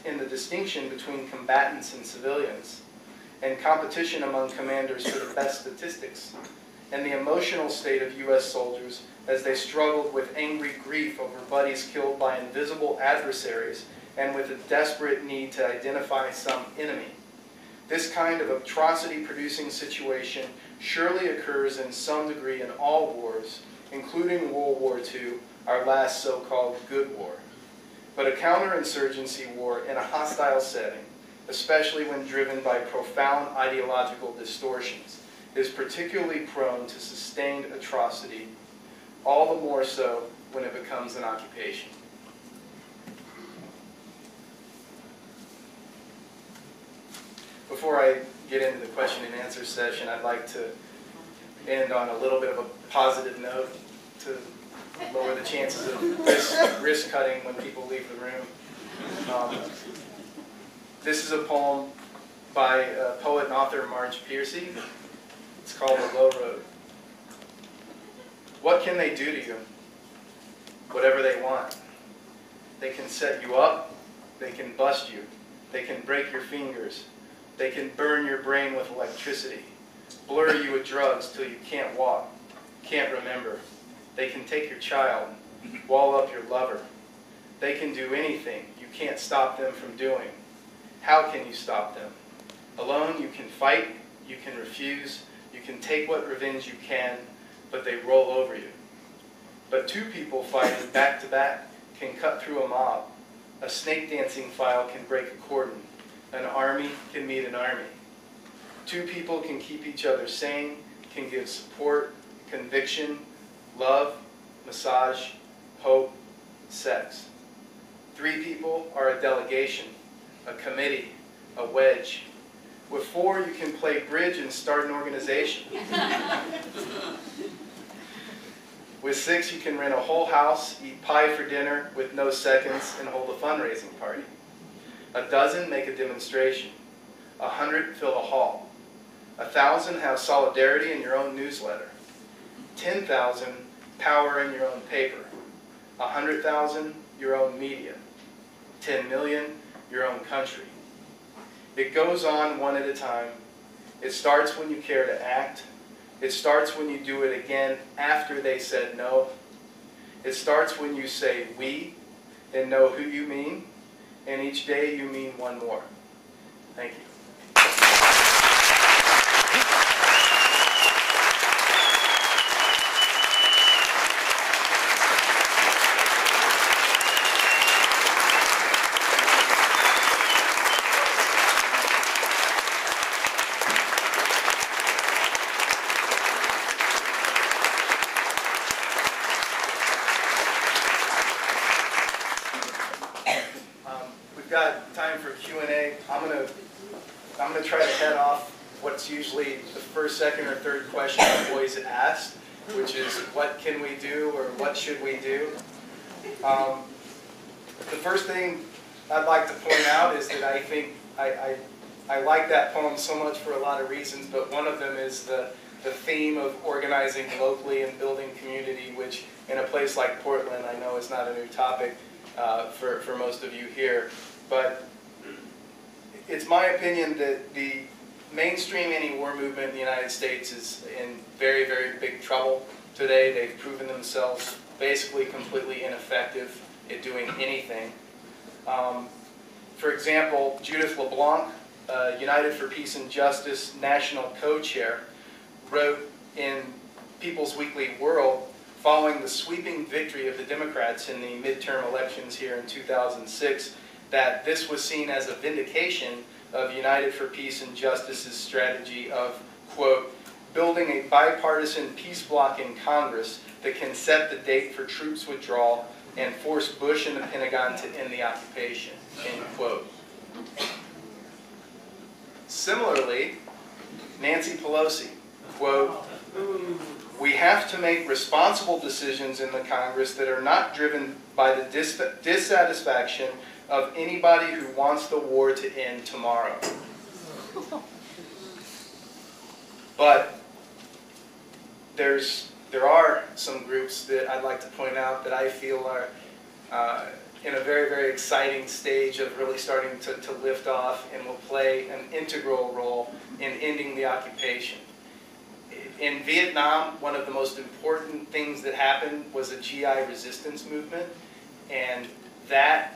in the distinction between combatants and civilians, and competition among commanders for the best statistics, and the emotional state of U.S. soldiers as they struggled with angry grief over buddies killed by invisible adversaries and with a desperate need to identify some enemy. This kind of atrocity-producing situation surely occurs in some degree in all wars, including World War II, our last so-called good war. But a counterinsurgency war in a hostile setting, especially when driven by profound ideological distortions, is particularly prone to sustained atrocity, all the more so when it becomes an occupation. Before I get into the question and answer session, I'd like to end on a little bit of a positive note to lower the chances of risk cutting when people leave the room. This is a poem by poet and author Marge Piercy. It's called The Low Road. What can they do to you? Whatever they want. They can set you up. They can bust you. They can break your fingers. They can burn your brain with electricity. Blur you with drugs till you can't walk, can't remember. They can take your child, wall up your lover. They can do anything you can't stop them from doing. How can you stop them? Alone you can fight, you can refuse, you can take what revenge you can, but they roll over you. But two people fighting back to back can cut through a mob. A snake dancing file can break a cordon. An army can meet an army. Two people can keep each other sane, can give support, conviction, love, massage, hope, sex. Three people are a delegation, a committee, a wedge. With four, you can play bridge and start an organization. With six, you can rent a whole house, eat pie for dinner with no seconds, and hold a fundraising party. A dozen make a demonstration. 100 fill a hall. 1,000 have solidarity in your own newsletter. 10,000 power in your own paper. 100,000 your own media. 10 million your own country. It goes on one at a time. It starts when you care to act. It starts when you do it again after they said no. It starts when you say we and know who you mean. And each day you mean one more. Thank you. We've got time for Q&A. I'm going to I'm going to try to head off what's usually the first, second, or third question I'm always asked, which is, what can we do, or what should we do? The first thing I'd like to point out is that I think I like that poem so much for a lot of reasons, but one of them is the theme of organizing locally and building community, which in a place like Portland I know is not a new topic for most of you here. But it's my opinion that the mainstream anti-war movement in the United States is in very, very big trouble today. They've proven themselves basically completely ineffective at doing anything. For example, Judith LeBlanc, United for Peace and Justice National Co-Chair, wrote in People's Weekly World, following the sweeping victory of the Democrats in the midterm elections here in 2006, that this was seen as a vindication of United for Peace and Justice's strategy of, quote, building a bipartisan peace bloc in Congress that can set the date for troops withdrawal and force Bush and the Pentagon to end the occupation, end quote. Similarly, Nancy Pelosi, quote, we have to make responsible decisions in the Congress that are not driven by the dissatisfaction of anybody who wants the war to end tomorrow. But there are some groups that I'd like to point out that I feel are in a very, very exciting stage of really starting to lift off and will play an integral role in ending the occupation. In Vietnam, one of the most important things that happened was a GI resistance movement, and that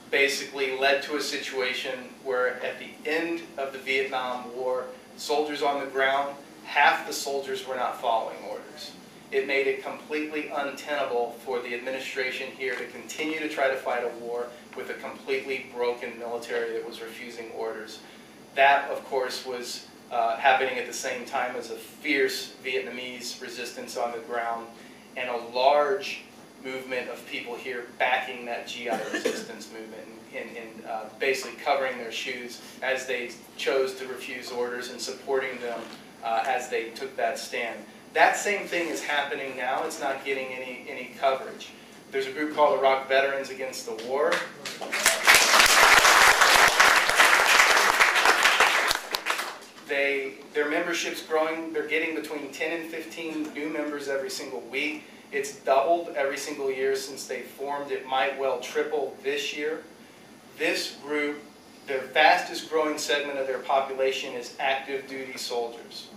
basically led to a situation where at the end of the Vietnam War, soldiers on the ground, half the soldiers were not following orders. It made it completely untenable for the administration here to continue to try to fight a war with a completely broken military that was refusing orders. That, of course, was happening at the same time as a fierce Vietnamese resistance on the ground and a large movement of people here backing that GI resistance movement and basically covering their shoes as they chose to refuse orders and supporting them as they took that stand. That same thing is happening now. It's not getting any coverage. There's a group called Iraq Veterans Against the War. Their membership's growing. They're getting between 10 and 15 new members every single week. It's doubled every single year since they formed. It might well triple this year. This group, their fastest growing segment of their population is active duty soldiers.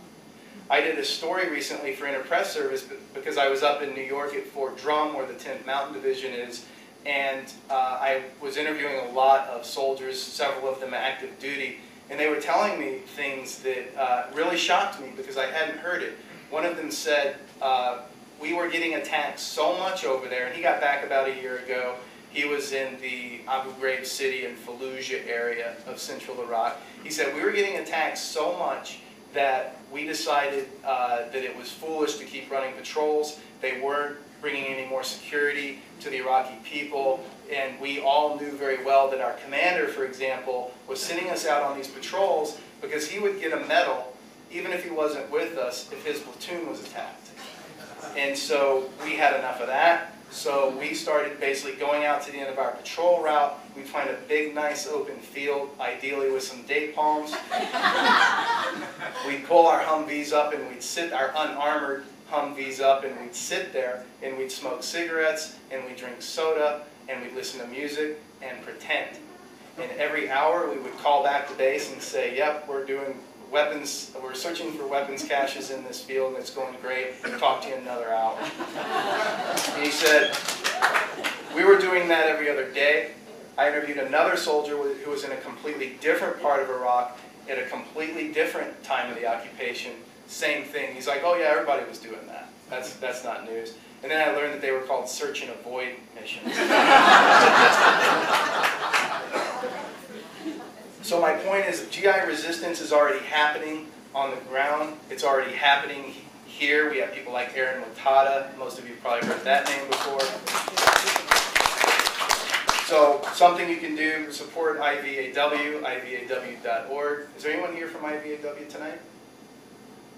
I did a story recently for Interpress Service because I was up in New York at Fort Drum, where the 10th Mountain Division is, and I was interviewing a lot of soldiers, several of them active duty, and they were telling me things that really shocked me because I hadn't heard it. One of them said, we were getting attacked so much over there, and he got back about a year ago. He was in the Abu Ghraib city and Fallujah area of central Iraq. He said, we were getting attacked so much that we decided that it was foolish to keep running patrols. They weren't bringing any more security to the Iraqi people, and we all knew very well that our commander, for example, was sending us out on these patrols because he would get a medal, even if he wasn't with us, if his platoon was attacked. And so we had enough of that. So we started basically going out to the end of our patrol route. We'd find a big, nice open field, ideally with some date palms. We'd pull our Humvees up and we'd sit, our unarmored Humvees up, and we'd sit there and we'd smoke cigarettes and we'd drink soda and we'd listen to music and pretend. And every hour we would call back to base and say, yep, we're doing weapons, we're searching for weapons caches in this field and it's going great. Talk to you in another hour. And he said, we were doing that every other day. I interviewed another soldier who was in a completely different part of Iraq at a completely different time of the occupation. Same thing. He's like, oh yeah, everybody was doing that. That's not news. And then I learned that they were called search and avoid missions. So my point is, GI resistance is already happening on the ground. It's already happening here. We have people like Aaron Watada. Most of you have probably heard that name before. So something you can do to support IVAW, ivaw.org. Is there anyone here from IVAW tonight?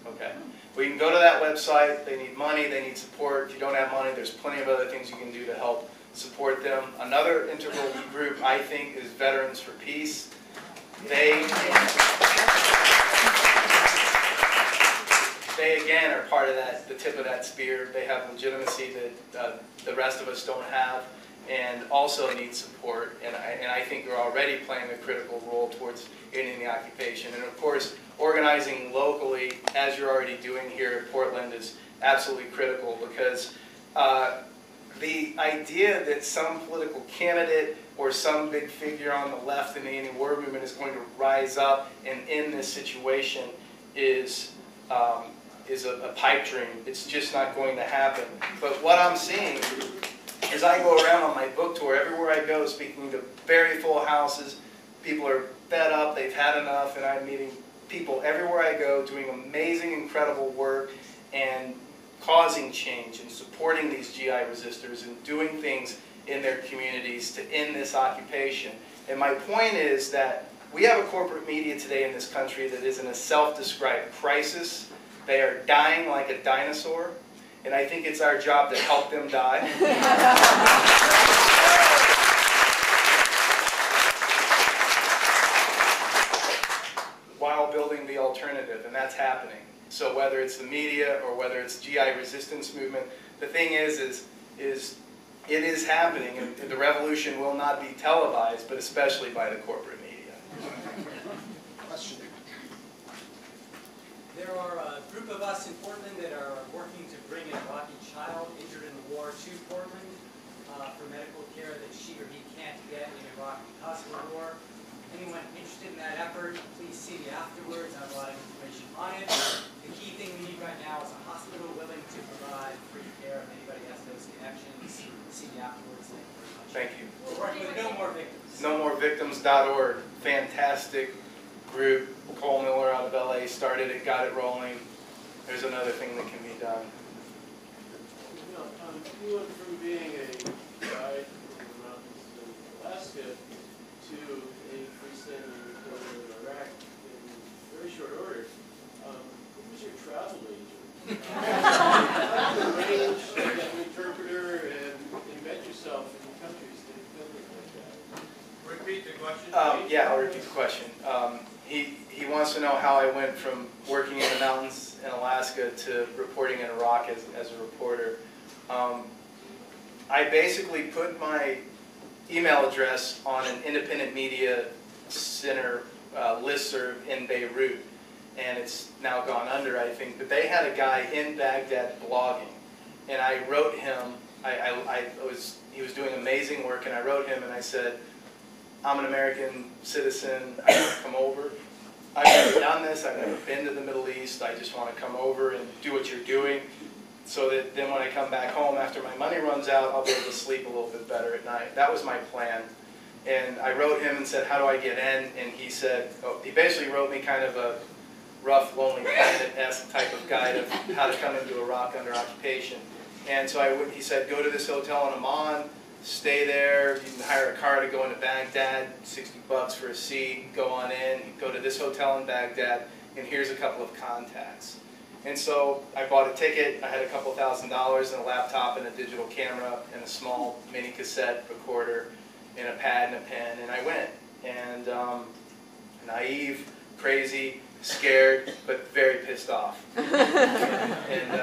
Okay. Well, you can go to that website. They need money, they need support. If you don't have money, there's plenty of other things you can do to help support them. Another integral group, I think, is Veterans for Peace. They again are part of that, the tip of that spear. They have legitimacy that the rest of us don't have, and also need support. And I think they're already playing a critical role towards ending the occupation. And of course, organizing locally, as you're already doing here in Portland, is absolutely critical, because the idea that some political candidate or some big figure on the left in the anti-war movement is going to rise up and end this situation is a pipe dream. It's just not going to happen. But what I'm seeing as I go around on my book tour, everywhere I go, speaking to very full houses, people are fed up, they've had enough, and I'm meeting people everywhere I go doing amazing, incredible work and causing change and supporting these GI resistors and doing things in their communities to end this occupation. And my point is that we have a corporate media today in this country that is in a self-described crisis. They are dying like a dinosaur, and I think it's our job to help them die. While building the alternative, and that's happening. So whether it's the media or whether it's GI resistance movement, the thing is it is happening, and the revolution will not be televised, but especially by the corporate media. Question. There are a group of us in Portland that are working to bring an Iraqi child injured in the war to Portland for medical care that she or he can't get in Iraq because of the war. Anyone interested in that effort, please see me afterwards. I have a lot of information on it. The key thing we need right now is a hospital willing to provide free care. If anybody has those connections, see me afterwards. Thank you very much. Thank you. We're working with No More Victims. NoMoreVictims.org, fantastic group. Cole Miller out of LA started it, got it rolling. There's another thing that can be done. You went from being a guide in the mountains of Alaska to a freestanding reporter in Iraq in very short order. What was your travel agent? How did you arrange to get an interpreter and embed yourself in countries that don't look like that? Repeat the question. Yeah, I'll repeat the question. He wants to know how I went from working in the mountains in Alaska to reporting in Iraq as a reporter. I basically put my email address on an independent media center listserv in Beirut, and it's now gone under, I think. But they had a guy in Baghdad blogging, and I wrote him. He was doing amazing work, and I wrote him and I said, I'm an American citizen. I want to come over. I've never done this. I've never been to the Middle East. I just want to come over and do what you're doing, so that then when I come back home after my money runs out, I'll be able to sleep a little bit better at night. That was my plan. And I wrote him and said, how do I get in? And he said, he basically wrote me kind of a rough, Lonely Planet-esque type of guide of how to come into Iraq under occupation. And so he said, go to this hotel in Amman, stay there, you can hire a car to go into Baghdad, $60 for a seat, go on in, go to this hotel in Baghdad, and here's a couple of contacts. And so I bought a ticket, I had a couple $1,000 and a laptop and a digital camera and a small mini cassette recorder and a pad and a pen, and I went. And naive, crazy, scared, but very pissed off. And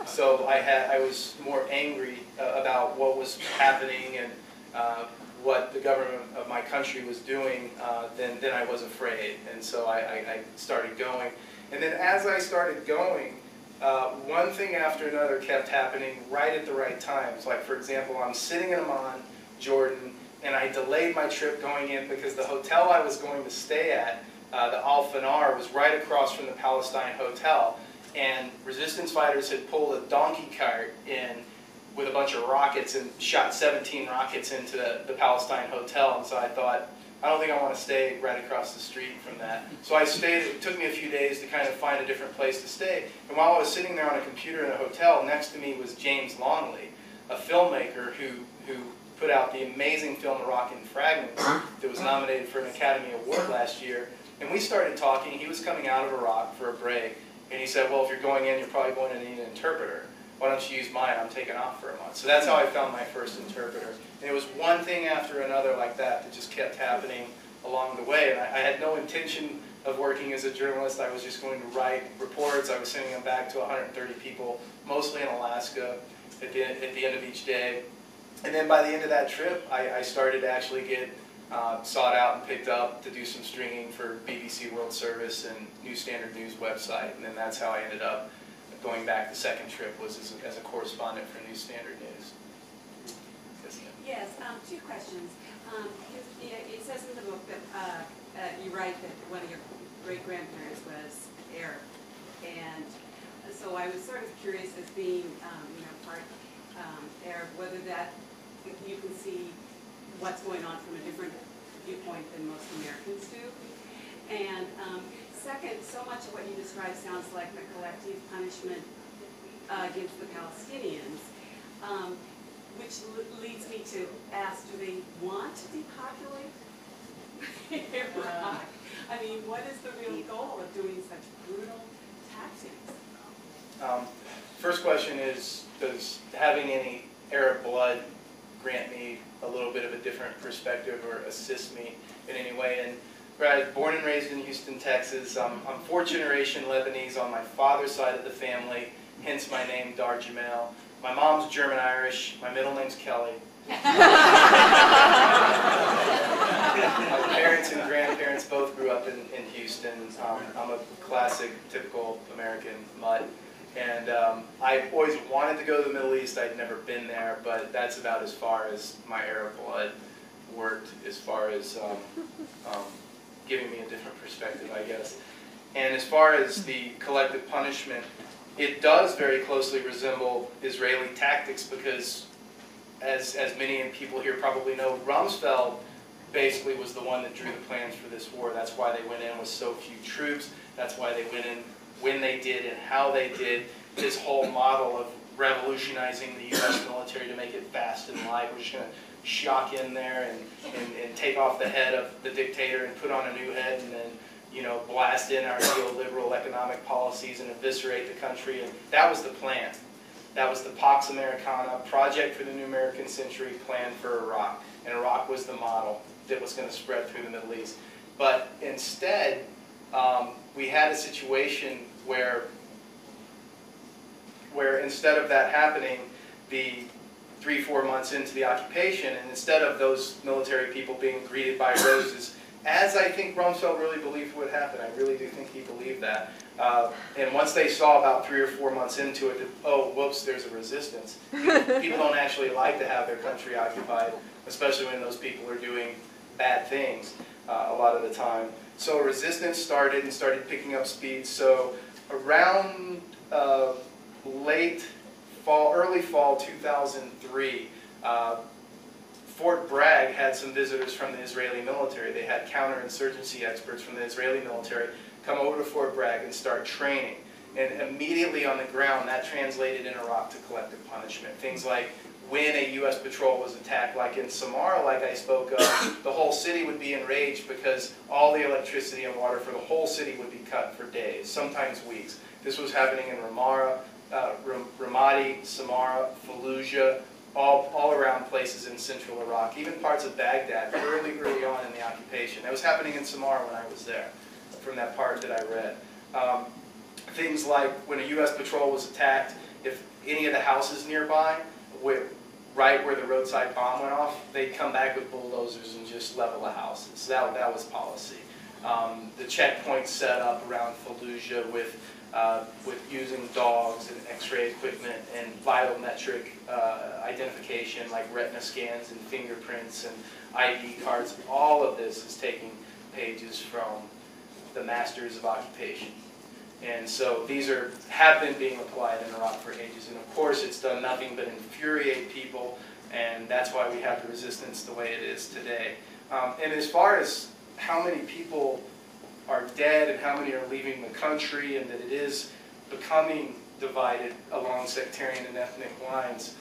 so I was more angry about what was happening and what the government of my country was doing than I was afraid. And so I started going. And then as I started going, one thing after another kept happening right at the right times. Like, for example, I'm sitting in Amman, Jordan, and I delayed my trip going in because the hotel I was going to stay at, the Al Fanar, was right across from the Palestine Hotel. And resistance fighters had pulled a donkey cart in with a bunch of rockets and shot 17 rockets into the Palestine Hotel. And so I thought, I don't think I want to stay right across the street from that. So I stayed. It took me a few days to kind of find a different place to stay. And while I was sitting there on a computer in a hotel, next to me was James Longley, a filmmaker who who put out the amazing film Moroccan Fragments that was nominated for an Academy Award last year. And we started talking. He was coming out of Iraq for a break, and he said, well, if you're going in, you're probably going to need an interpreter. Why don't you use mine? I'm taking off for a month. So that's how I found my first interpreter. And it was one thing after another like that just kept happening along the way. And I had no intention of working as a journalist. I was just going to write reports. I was sending them back to 130 people, mostly in Alaska, at the end of each day. And then by the end of that trip, I started to actually get sought out and picked up to do some stringing for BBC World Service and New Standard News website. And then that's how I ended up going back. The second trip was as a correspondent for New Standard News. Yes, two questions. It says in the book that you write that one of your great-grandparents was Arab. And so I was sort of curious, as being part Arab, whether that you can see what's going on from a different viewpoint than most Americans do. And second, so much of what you describe sounds like the collective punishment against the Palestinians, which leads me to ask, do they want to depopulate Iraq? I mean, what is the real goal of doing such brutal tactics? First question is, does having any Arab blood grant me a little bit of a different perspective or assist me in any way? And I was born and raised in Houston, Texas. I'm fourth generation Lebanese on my father's side of the family, hence my name, Dahr. My mom's German-Irish. My middle name's Kelly. My parents and grandparents both grew up in Houston. I'm a classic, typical American mutt. And I always wanted to go to the Middle East. I'd never been there, but that's about as far as my Arab blood worked, as far as giving me a different perspective, I guess. And as far as the collective punishment, it does very closely resemble Israeli tactics because, as many people here probably know, Rumsfeld basically was the one that drew the plans for this war. That's why they went in with so few troops. That's why they went in when they did and how they did. This whole model of revolutionizing the U.S. military to make it fast and light. We're just going to shock in there and take off the head of the dictator and put on a new head, and then blast in our neoliberal economic policies and eviscerate the country. And that was the plan. That was the Pax Americana, Project for the New American Century plan for Iraq. And Iraq was the model that was going to spread through the Middle East. But instead, we had a situation where instead of that happening, the 3-4 months into the occupation, and instead of those military people being greeted by roses, as I think Rumsfeld really believed would happen, I really do think he believed that. And once they saw about 3 or 4 months into it, that, oh, whoops, there's a resistance. People don't actually like to have their country occupied, especially when those people are doing bad things a lot of the time. So resistance started and started picking up speed. So around early fall 2003, Fort Bragg had some visitors from the Israeli military. They had counterinsurgency experts from the Israeli military come over to Fort Bragg and start training. And immediately on the ground, that translated in Iraq to collective punishment. Things like when a U.S. patrol was attacked, like in Samarra, like I spoke of, the whole city would be enraged because all the electricity and water for the whole city would be cut for days, sometimes weeks. This was happening in Ramadi, Samarra, Fallujah, all around places in central Iraq, even parts of Baghdad early on in the occupation. That was happening in Samarra when I was there, from that part that I read. Things like when a U.S. patrol was attacked, if any of the houses nearby, right where the roadside bomb went off, they'd come back with bulldozers and just level the houses. That was policy. The checkpoints set up around Fallujah with using dogs and X-ray equipment and vital metric identification like retina scans and fingerprints and ID cards. All of this is taking pages from the masters of occupation. And so these have been being applied in Iraq for ages. And of course it's done nothing but infuriate people, and that's why we have the resistance the way it is today. And as far as how many people are dead and how many are leaving the country, and that it is becoming divided along sectarian and ethnic lines,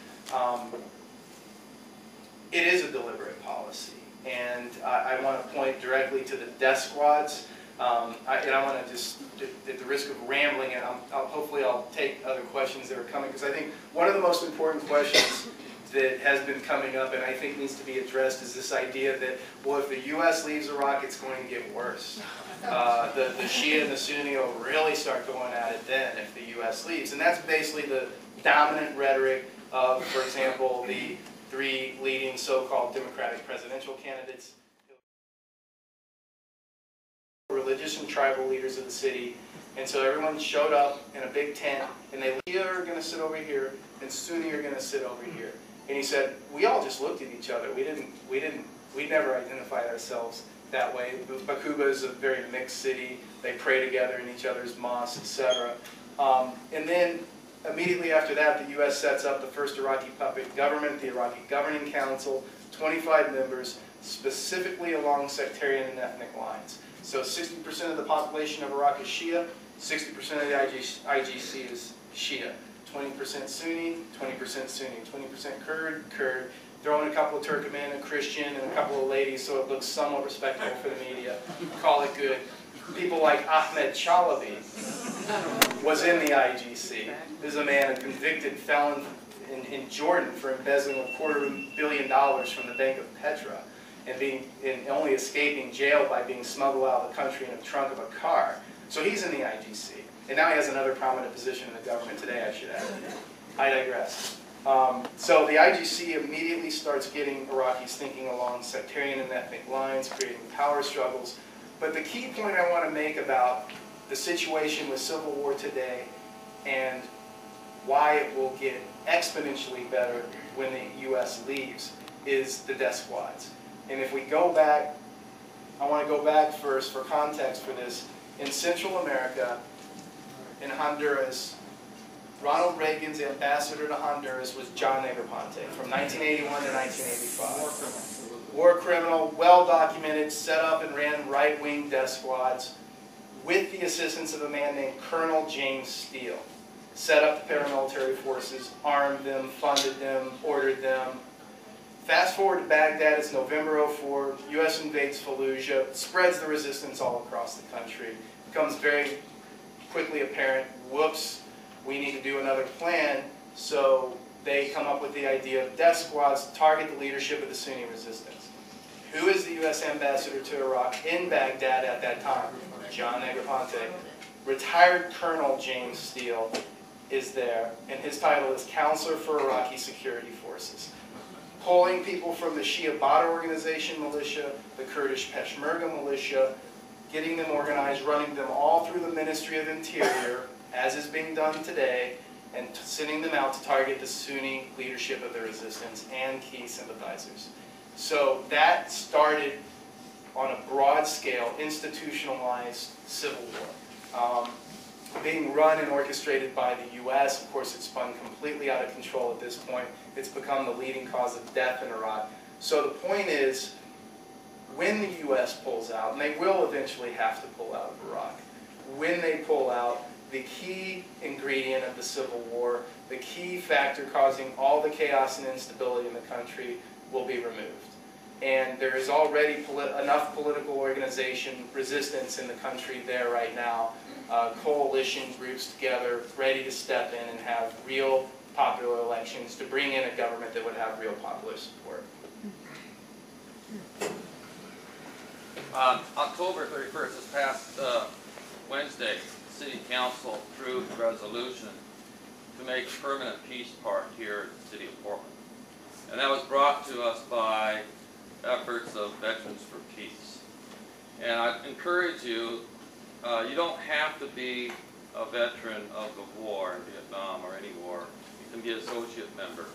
it is a deliberate policy. And I want to point directly to the death squads. And I want to just, at the risk of rambling, and hopefully I'll take other questions that are coming, because I think one of the most important questions that has been coming up and I think needs to be addressed is this idea that, well, if the U.S. leaves Iraq, it's going to get worse. The Shia and the Sunni will really start going at it then if the U.S. leaves. And that's basically the dominant rhetoric of, for example, the 3 leading so-called Democratic presidential candidates, religious and tribal leaders of the city. And so everyone showed up in a big tent, and they Shia are going to sit over here, and Sunni are going to sit over here. And he said, we all just looked at each other. We never identified ourselves that way. Bakuba is a very mixed city. They pray together in each other's mosques, etc. And then immediately after that, the U.S. sets up the first Iraqi puppet government, the Iraqi Governing Council, 25 members, specifically along sectarian and ethnic lines. So 60% of the population of Iraq is Shia, 60% of the IGC is Shia. 20% Sunni, 20% Sunni, 20% Kurd, throw in a couple of Turkmen, a Christian, and a couple of ladies so it looks somewhat respectable for the media. Call it good. People like Ahmed Chalabi was in the IGC. This is a man, a convicted felon in Jordan for embezzling $250 million from the Bank of Petra and only escaping jail by being smuggled out of the country in the trunk of a car. So he's in the IGC. And now he has another prominent position in the government today, I should add. I digress. So the IGC immediately starts getting Iraqis thinking along sectarian and ethnic lines, creating power struggles. But the key point I want to make about the situation with civil war today and why it will get exponentially better when the U.S. leaves is the death squads. And if we go back, I want to go back first for context for this. In Central America, in Honduras, Ronald Reagan's ambassador to Honduras was John Negroponte from 1981 to 1985. War criminal, well documented, set up and ran right-wing death squads with the assistance of a man named Colonel James Steele. Set up the paramilitary forces, armed them, funded them, ordered them. Fast forward to Baghdad, it's November '04, U.S. invades Fallujah, spreads the resistance all across the country. Becomes very quickly apparent, whoops, we need to do another plan. So they come up with the idea of death squads to target the leadership of the Sunni resistance. Who is the U.S. ambassador to Iraq in Baghdad at that time? John Negroponte. Retired Colonel James Steele is there, and his title is Counselor for Iraqi Security Forces. Pulling people from the Shia Badr organization militia, the Kurdish Peshmerga militia, getting them organized, running them all through the Ministry of Interior, as is being done today, and sending them out to target the Sunni leadership of the resistance and key sympathizers. So that started on a broad scale, institutionalized civil war. Being run and orchestrated by the U.S., of course it's spun completely out of control at this point. It's become the leading cause of death in Iraq. So the point is, when the U.S. pulls out, and they will eventually have to pull out of Iraq, when they pull out, the key ingredient of the civil war, the key factor causing all the chaos and instability in the country will be removed. And there is already enough political organization resistance in the country there right now, coalition groups together, ready to step in and have real popular elections to bring in a government that would have real popular support. On October 31st, this past Wednesday, the City Council approved a resolution to make a permanent peace park here in the City of Portland. And that was brought to us by efforts of Veterans for Peace. And I encourage you, you don't have to be a veteran of the war in Vietnam or any war. You can be an associate member,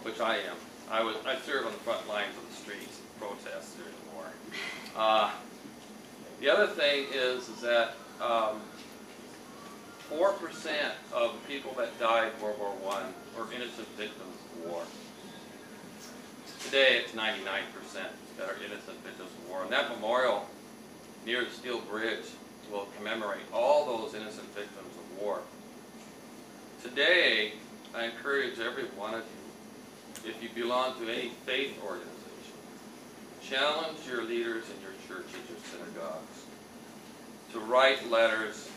which I am. I serve on the front lines of the streets and protest during the war. The other thing is that 4% of the people that died in World War I were innocent victims of war. Today, it's 99% that are innocent victims of war. And that memorial near the Steel Bridge will commemorate all those innocent victims of war. Today, I encourage every one of you if you belong to any faith organization, challenge your leaders in your churches or synagogues to write letters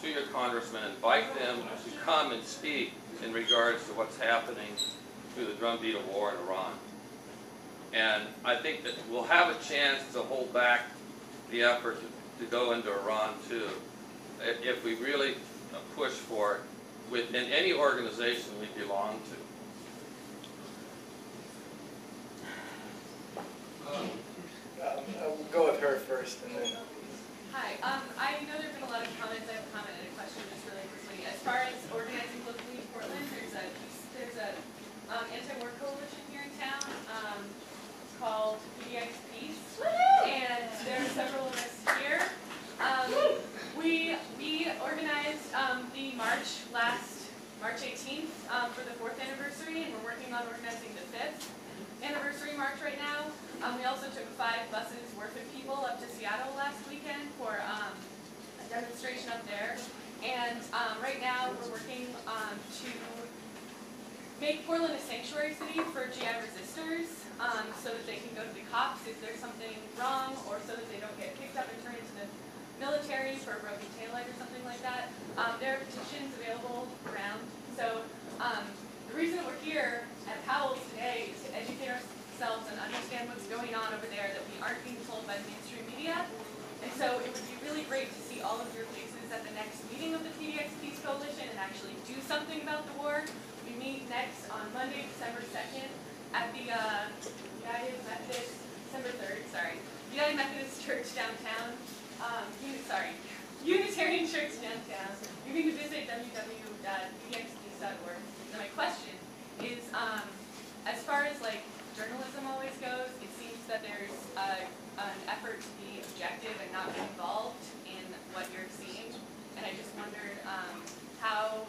to your congressman, invite them to come and speak in regards to what's happening through the drumbeat of war in Iran. And I think that we'll have a chance to hold back the effort to go into Iran too, if we really push for it within any organization we belong to. We'll go with her first, and then. Hi. I know there have been a lot of comments. I have a comment and a question just really quickly. As far as organizing locally in Portland, there's a anti-war coalition here in town called PDX Peace, and there are several of us here. We organized the march March 18th for the 4th anniversary, and we're working on organizing the 5th anniversary march right now. We also took 5 buses worth of people up to Seattle last weekend for a demonstration up there. And right now we're working to make Portland a sanctuary city for GI resistors so that they can go to the cops if there's something wrong, or so that they don't get picked up and turned into the military for a broken taillight or something like that. There are petitions available around. So the reason we're here at Powell's today is to educate ourselves and understand what's going on over there that we aren't being told by the mainstream media. And so it would be really great to see all of your faces at the next meeting of the PDX Peace Coalition and actually do something about the war. We meet next on Monday, December 2nd at the United Methodist, December 3rd, sorry, United Methodist Church downtown. Unitarian Church downtown. You can visit www.pdxpeace.org. Now my question is, as far as like journalism always goes, it seems that there's an effort to be objective and not be involved in what you're seeing. And I just wondered how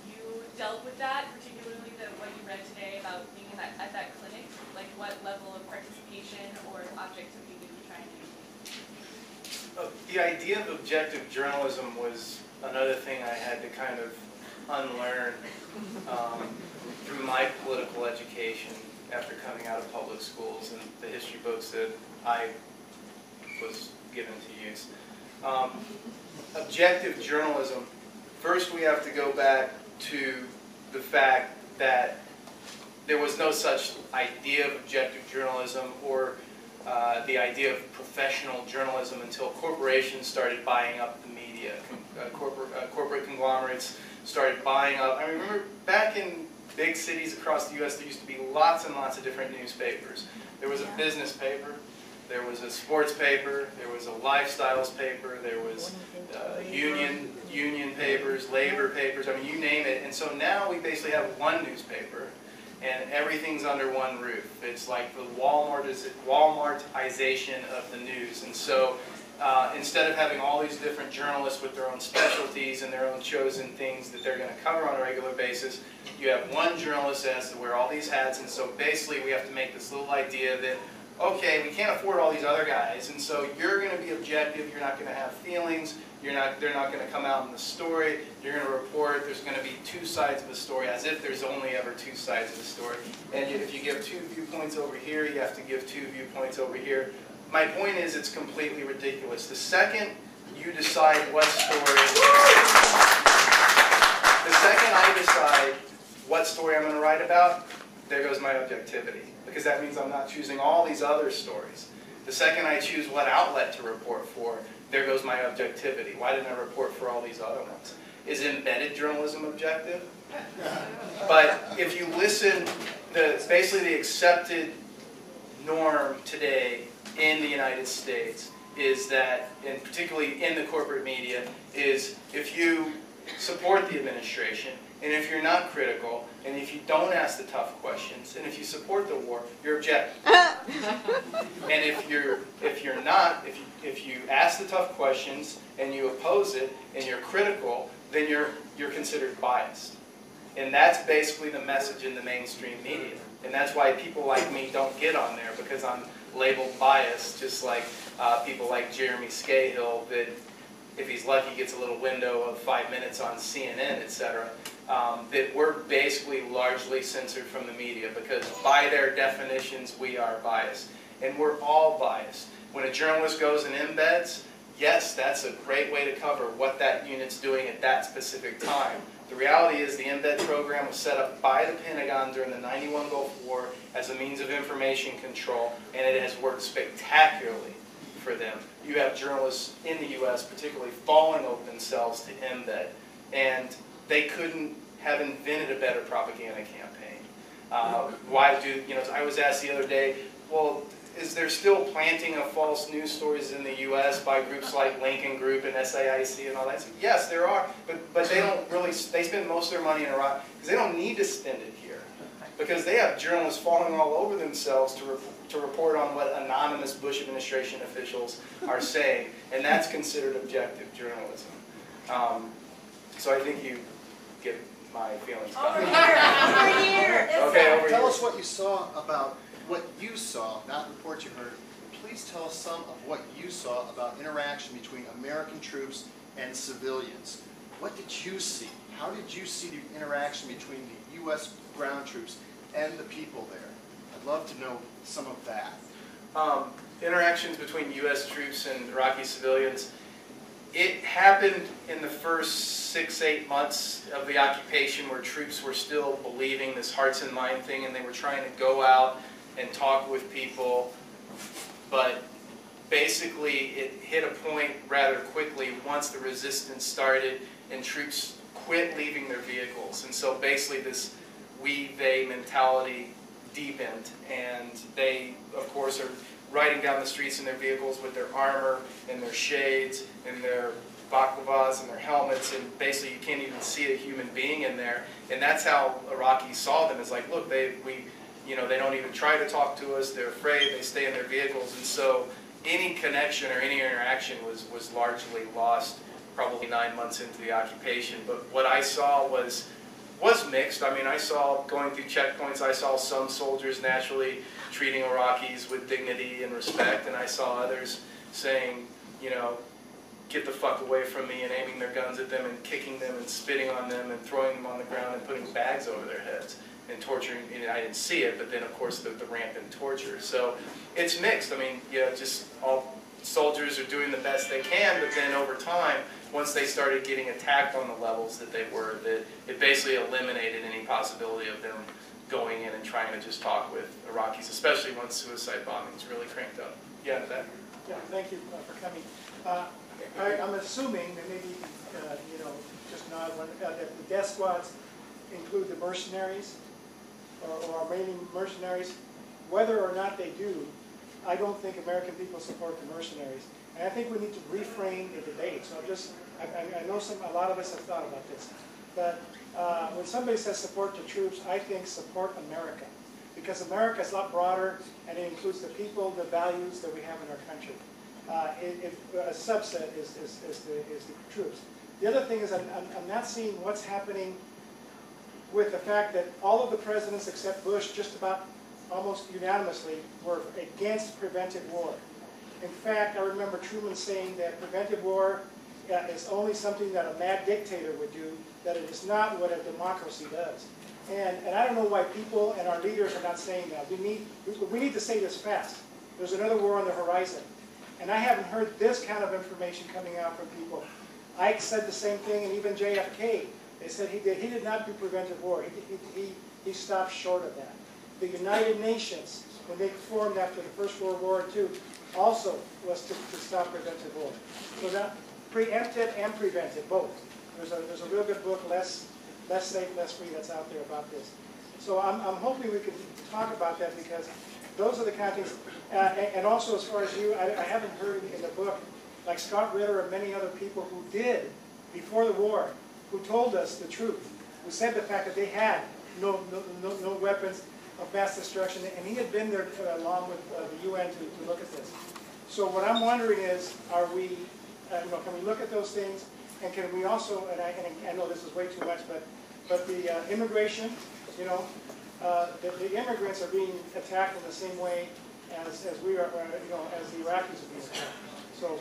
you dealt with that, particularly what you read today about being at that clinic. Like what level of participation or objectivity did you try and do? The idea of objective journalism was another thing I had to kind of unlearn through my political education after coming out of public schools and the history books that I was given to use. Objective journalism, first we have to go back to the fact that there was no such idea of objective journalism or the idea of professional journalism until corporations started buying up the media. Corporate conglomerates started buying up. I remember back in big cities across the U.S. there used to be lots and lots of different newspapers. There was a business paper, there was a sports paper, there was a lifestyles paper, there was union papers, labor papers, I mean you name it. And so now we basically have one newspaper and everything's under one roof. It's like the Walmartization of the news. And so instead of having all these different journalists with their own specialties and their own chosen things that they're going to cover on a regular basis, you have one journalist that has to wear all these hats. And so basically we have to make this little idea that, okay, we can't afford all these other guys, and so you're going to be objective, you're not going to have feelings, they're not going to come out in the story, you're going to report, there's going to be 2 sides of the story, as if there's only ever 2 sides of the story. And if you give 2 viewpoints over here, you have to give 2 viewpoints over here. My point is, it's completely ridiculous. The second you decide what story, the second I decide what story I'm going to write about, there goes my objectivity. Because that means I'm not choosing all these other stories. The second I choose what outlet to report for, there goes my objectivity. Why didn't I report for all these other ones? Is embedded journalism objective? But if you listen, basically the accepted norm today in the United States is that, and particularly in the corporate media, is if you support the administration, and if you're not critical, and if you don't ask the tough questions, and if you support the war, you're objective. And if you ask the tough questions and you oppose it and you're critical, then you're considered biased. And that's basically the message in the mainstream media. And that's why people like me don't get on there, because I'm labeled biased, just like people like Jeremy Scahill that if he's lucky, gets a little window of 5 minutes on CNN, etc. That we're basically largely censored from the media because by their definitions, we are biased. And we're all biased. When a journalist goes and embeds, yes, that's a great way to cover what that unit's doing at that specific time. The reality is the embed program was set up by the Pentagon during the '91 Gulf War as a means of information control, and it has worked spectacularly for them. You have journalists in the U.S. particularly falling over themselves to embed, and they couldn't have invented a better propaganda campaign. Why do, I was asked the other day, well, is there still planting of false news stories in the U.S. by groups like Lincoln Group and SAIC and all that? So yes, there are, but they don't really, they spend most of their money in Iraq because they don't need to spend it here. Because they have journalists falling all over themselves to report on what anonymous Bush administration officials are saying, and that's considered objective journalism. So I think you get my feelings about it. Over here. Okay, over Tell here. us what you saw about what you saw, not reports you heard. Please tell us some of what you saw about interaction between American troops and civilians. What did you see? How did you see the interaction between the U.S. ground troops and the people there? I'd love to know some of that. Interactions between U.S. troops and Iraqi civilians, it happened in the first 6-8 months of the occupation where troops were still believing this hearts and mind thing, and they were trying to go out and talk with people, but basically it hit a point rather quickly once the resistance started and troops quit leaving their vehicles. And so basically this we-they mentality deepened, and they, of course, are riding down the streets in their vehicles with their armor and their shades and their baklavas and their helmets, and basically you can't even see a human being in there. And that's how Iraqis saw them, is like, look, they don't even try to talk to us, they're afraid, they stay in their vehicles. And so any connection or any interaction was largely lost probably 9 months into the occupation. But what I saw was mixed. I mean, I saw, going through checkpoints, I saw some soldiers naturally treating Iraqis with dignity and respect, and I saw others saying, get the fuck away from me, and aiming their guns at them and kicking them and spitting on them and throwing them on the ground and putting bags over their heads and torturing. And I didn't see it, but then of course the rampant torture. So it's mixed. I mean, just all soldiers are doing the best they can, but then over time, once they started getting attacked on the levels that they were, that it basically eliminated any possibility of them going in and trying to just talk with Iraqis, especially once suicide bombings really cranked up. Yeah, that. Yeah, thank you for coming. I'm assuming that maybe, just nod one, that the death squads include the mercenaries or Iranian mercenaries. Whether or not they do, I don't think American people support the mercenaries. And I think we need to reframe the debate. So I know a lot of us have thought about this. But when somebody says support the troops, I think support America. Because America is a lot broader, and it includes the people, the values that we have in our country. A subset is the troops. The other thing is I'm not seeing what's happening with the fact that all of the presidents except Bush, just about almost unanimously, were against preventive war. In fact, I remember Truman saying that preventive war is only something that a mad dictator would do, that it is not what a democracy does. And I don't know why people and our leaders are not saying that. We need to say this fast. There's another war on the horizon. And I haven't heard this kind of information coming out from people. Ike said the same thing, and even JFK. They said he did not do preventive war. He stopped short of that. The United Nations, when they formed after the First World War II, also was to stop preventive war. So that preemptive and preventive, both. There's a real good book, Less Safe, Less Free, that's out there about this. So I'm hoping we can talk about that, because those are the kind of things. And also, as far as you, I haven't heard in the book, like Scott Ritter and many other people who did, before the war, who told us the truth, who said the fact that they had no weapons of mass destruction, and he had been there along with the UN to look at this. So what I'm wondering is, are we, can we look at those things, and can we also, and I know this is way too much, but the immigration, the immigrants are being attacked in the same way as we are, as the Iraqis are being attacked. So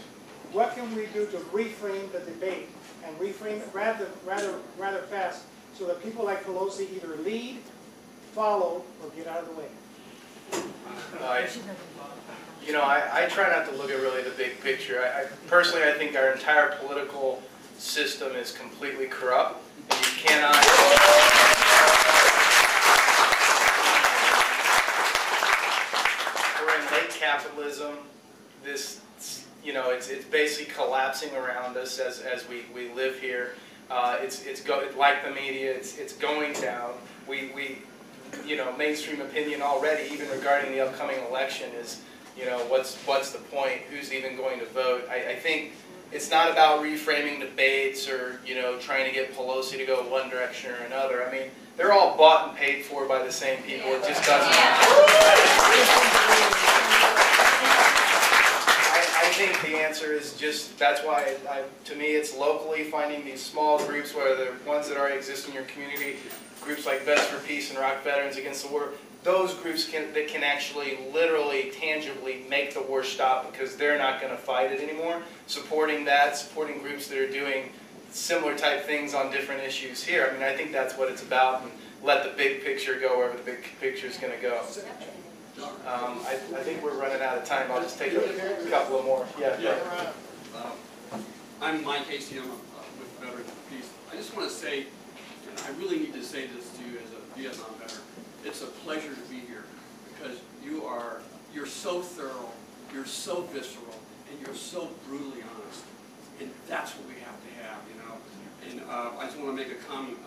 what can we do to reframe the debate and reframe it rather fast so that people like Pelosi either lead, follow, or get out of the way? I try not to look at really the big picture. Personally, I think our entire political system is completely corrupt, and you cannot. We're in late capitalism. This, it's basically collapsing around us as we live here. Like the media, it's going down. Mainstream opinion already, even regarding the upcoming election, is, what's the point? Who's even going to vote? I think it's not about reframing debates or, trying to get Pelosi to go one direction or another. I mean, they're all bought and paid for by the same people. It just doesn't. I think the answer is just, that's why, to me, it's locally finding these small groups, whether they're ones that already exist in your community, groups like Vets for Peace and Rock Veterans Against the War. Those groups that can actually, literally, tangibly make the war stop because they're not going to fight it anymore. Supporting that, supporting groups that are doing similar type things on different issues here. I mean, I think that's what it's about, and let the big picture go wherever the big picture is going to go. I think we're running out of time. I'll just take a couple of more. Yeah. I'm Mike Casey. I'm with Veterans for Peace. I just want to say, and I really need to say this to you as a Vietnam veteran, it's a pleasure to be here because you're so thorough, you're so visceral, and you're so brutally honest. And that's what we have to have, And I just want to make a comment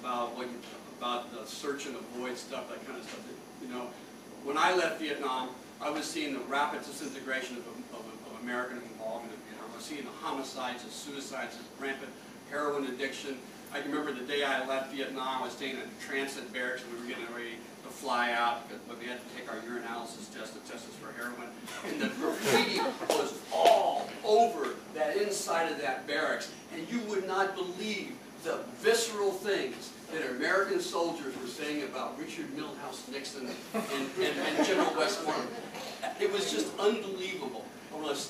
about the search and avoid stuff, that kind of stuff. When I left Vietnam, I was seeing the rapid disintegration of American involvement in Vietnam. I was seeing the homicides and suicides and rampant heroin addiction. I can remember the day I left Vietnam, I was staying at transit barracks and we were getting ready to fly out, but we had to take our urinalysis test to test us for heroin. And the graffiti was all over that inside of that barracks. And you would not believe the visceral things that American soldiers were saying about Richard Milhouse Nixon and General Westmoreland. It was just unbelievable. I'm going to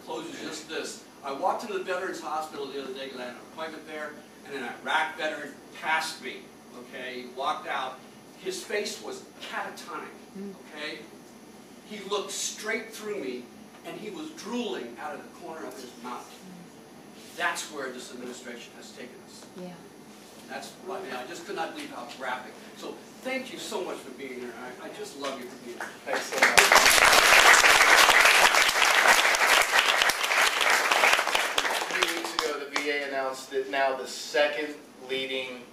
close with just this. I walked into the Veterans Hospital the other day because I had an appointment there, and an Iraq veteran passed me, okay? He walked out. His face was catatonic, okay? He looked straight through me, and he was drooling out of the corner of his mouth. That's where this administration has taken us. Yeah. That's, I just could not believe how graphic. So thank you so much for being here. I just love you for being here. Thanks so much. A few weeks ago, the VA announced that now the second leading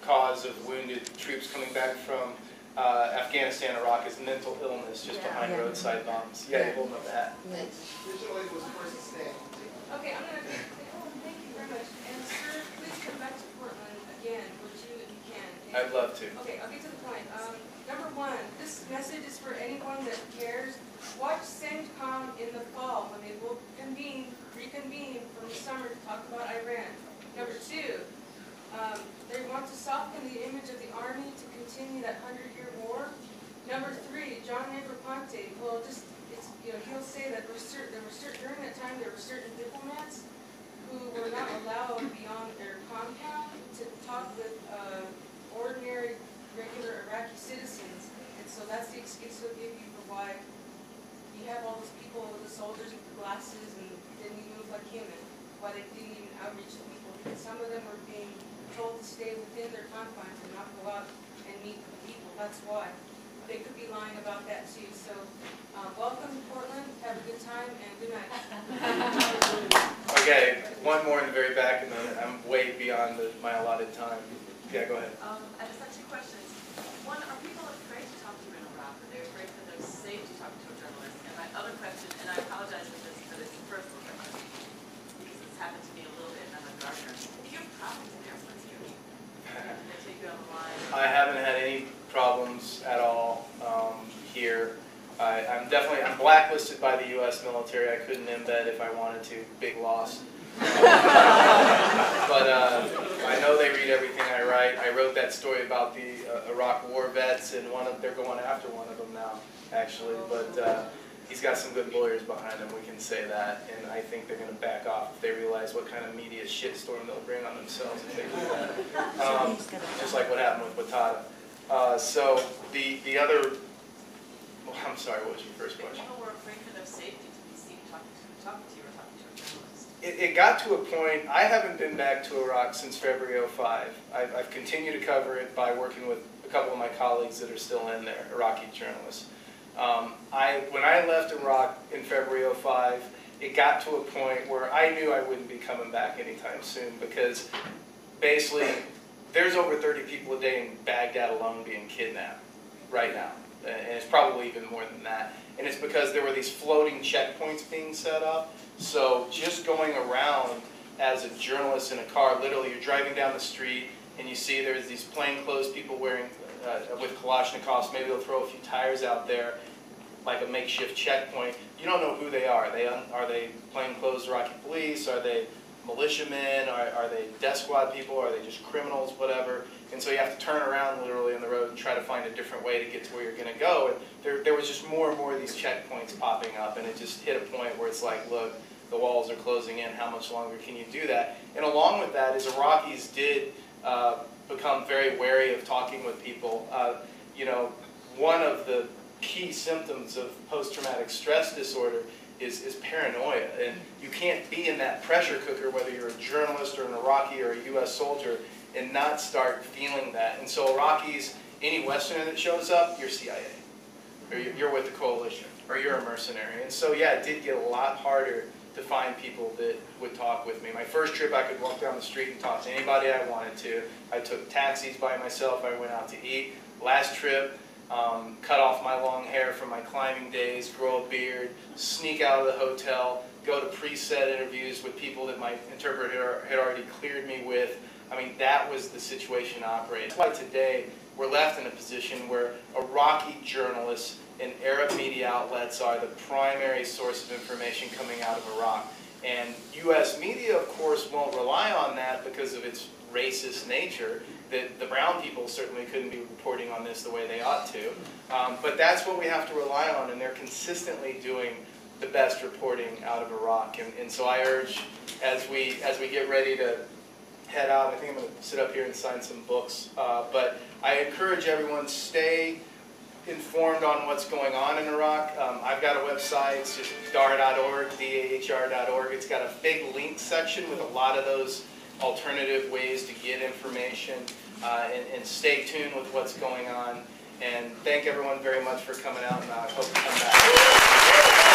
cause of wounded troops coming back from Afghanistan, Iraq, is mental illness, just behind roadside bombs. Yeah, you're holding up the hat. Digitally was the first to stand. Okay, I'm going to, thank you very much. And sir, please come back to Portland again, would you, if you can. I'd love to. Okay, I'll get to the point. Number one, this message is for anyone that cares. Watch CENTCOM in the fall when they will reconvene from the summer to talk about Iran. Number two, they want to soften the image of the Army to continue that 100-year war. Number three, John Negroponte will just, he'll say that during that time there were certain diplomats who were not allowed beyond their compound to talk with ordinary, regular Iraqi citizens. And so that's the excuse he'll give you for why you have all those people, the soldiers with the glasses and didn't even look like him, and why they didn't even outreach to people, because some of them were being told to stay within their confines and not go out and meet the people. That's why. They could be lying about that too. So welcome to Portland. Have a good time and good night. Okay, one more in the very back, and then I'm way beyond my allotted time. Yeah, go ahead. I just have two questions. One, are people afraid to talk to you in Iraq? Are they afraid that they're safe to talk to a journalist? And my other question, and I apologize for this, but it's a personal question, because it's happened to me a little bit, and I'm a gardener. If you have problems in airplanes, they take you on the line. I haven't had any problems at all here. I'm blacklisted by the U.S. military. I couldn't embed if I wanted to. Big loss. But I know they read everything I write. I wrote that story about the Iraq war vets, and they're going after one of them now, actually. But he's got some good lawyers behind him, we can say that, and I think they're going to back off if they realize what kind of media shitstorm they'll bring on themselves if they do that. Just like what happened with Watada. So the other, well, I'm sorry, what was your first question? People were afraid for their safety to be seen talking to you or talking to a journalist. It got to a point, I haven't been back to Iraq since February '05. I've continued to cover it by working with a couple of my colleagues that are still in there, Iraqi journalists. When I left Iraq in February '05, it got to a point where I knew I wouldn't be coming back anytime soon, because basically there's over 30 people a day in Baghdad alone being kidnapped right now. And it's probably even more than that. And it's because there were these floating checkpoints being set up. So just going around as a journalist in a car, literally you're driving down the street and you see there's these plainclothes people wearing with Kalashnikovs. Maybe they'll throw a few tires out there like a makeshift checkpoint. You don't know who they are. Are they plainclothes Iraqi police? Are they militiamen? Are they death squad people? Are they just criminals? Whatever. And so you have to turn around literally on the road and try to find a different way to get to where you're going to go. And there was just more and more of these checkpoints popping up, and it just hit a point where it's like, look, the walls are closing in. How much longer can you do that? And along with that is Iraqis did become very wary of talking with people. You know, one of the key symptoms of post-traumatic stress disorder is paranoia. And you can't be in that pressure cooker, whether you're a journalist or an Iraqi or a U.S. soldier, and not start feeling that. And so Iraqis, any Westerner that shows up, you're CIA, or you're with the coalition, or you're a mercenary. And so yeah, it did get a lot harder to find people that would talk with me. My first trip, I could walk down the street and talk to anybody I wanted to. I took taxis by myself. I went out to eat. Last trip, cut off my long hair from my climbing days, grow a beard, sneak out of the hotel, go to preset interviews with people that my interpreter had already cleared me with. I mean, that was the situation operated. That's why today we're left in a position where Iraqi journalists and Arab media outlets are the primary source of information coming out of Iraq. And U.S. media, of course, won't rely on that because of its racist nature. The brown people certainly couldn't be reporting on this the way they ought to. But that's what we have to rely on, and they're consistently doing the best reporting out of Iraq. And so I urge, as we get ready to head out, I think I'm going to sit up here and sign some books. But I encourage everyone, stay informed on what's going on in Iraq. I've got a website, it's just dahr.org, dahr.org. It's got a big link section with a lot of those alternative ways to get information, and stay tuned with what's going on. And thank everyone very much for coming out, and I hope you come back.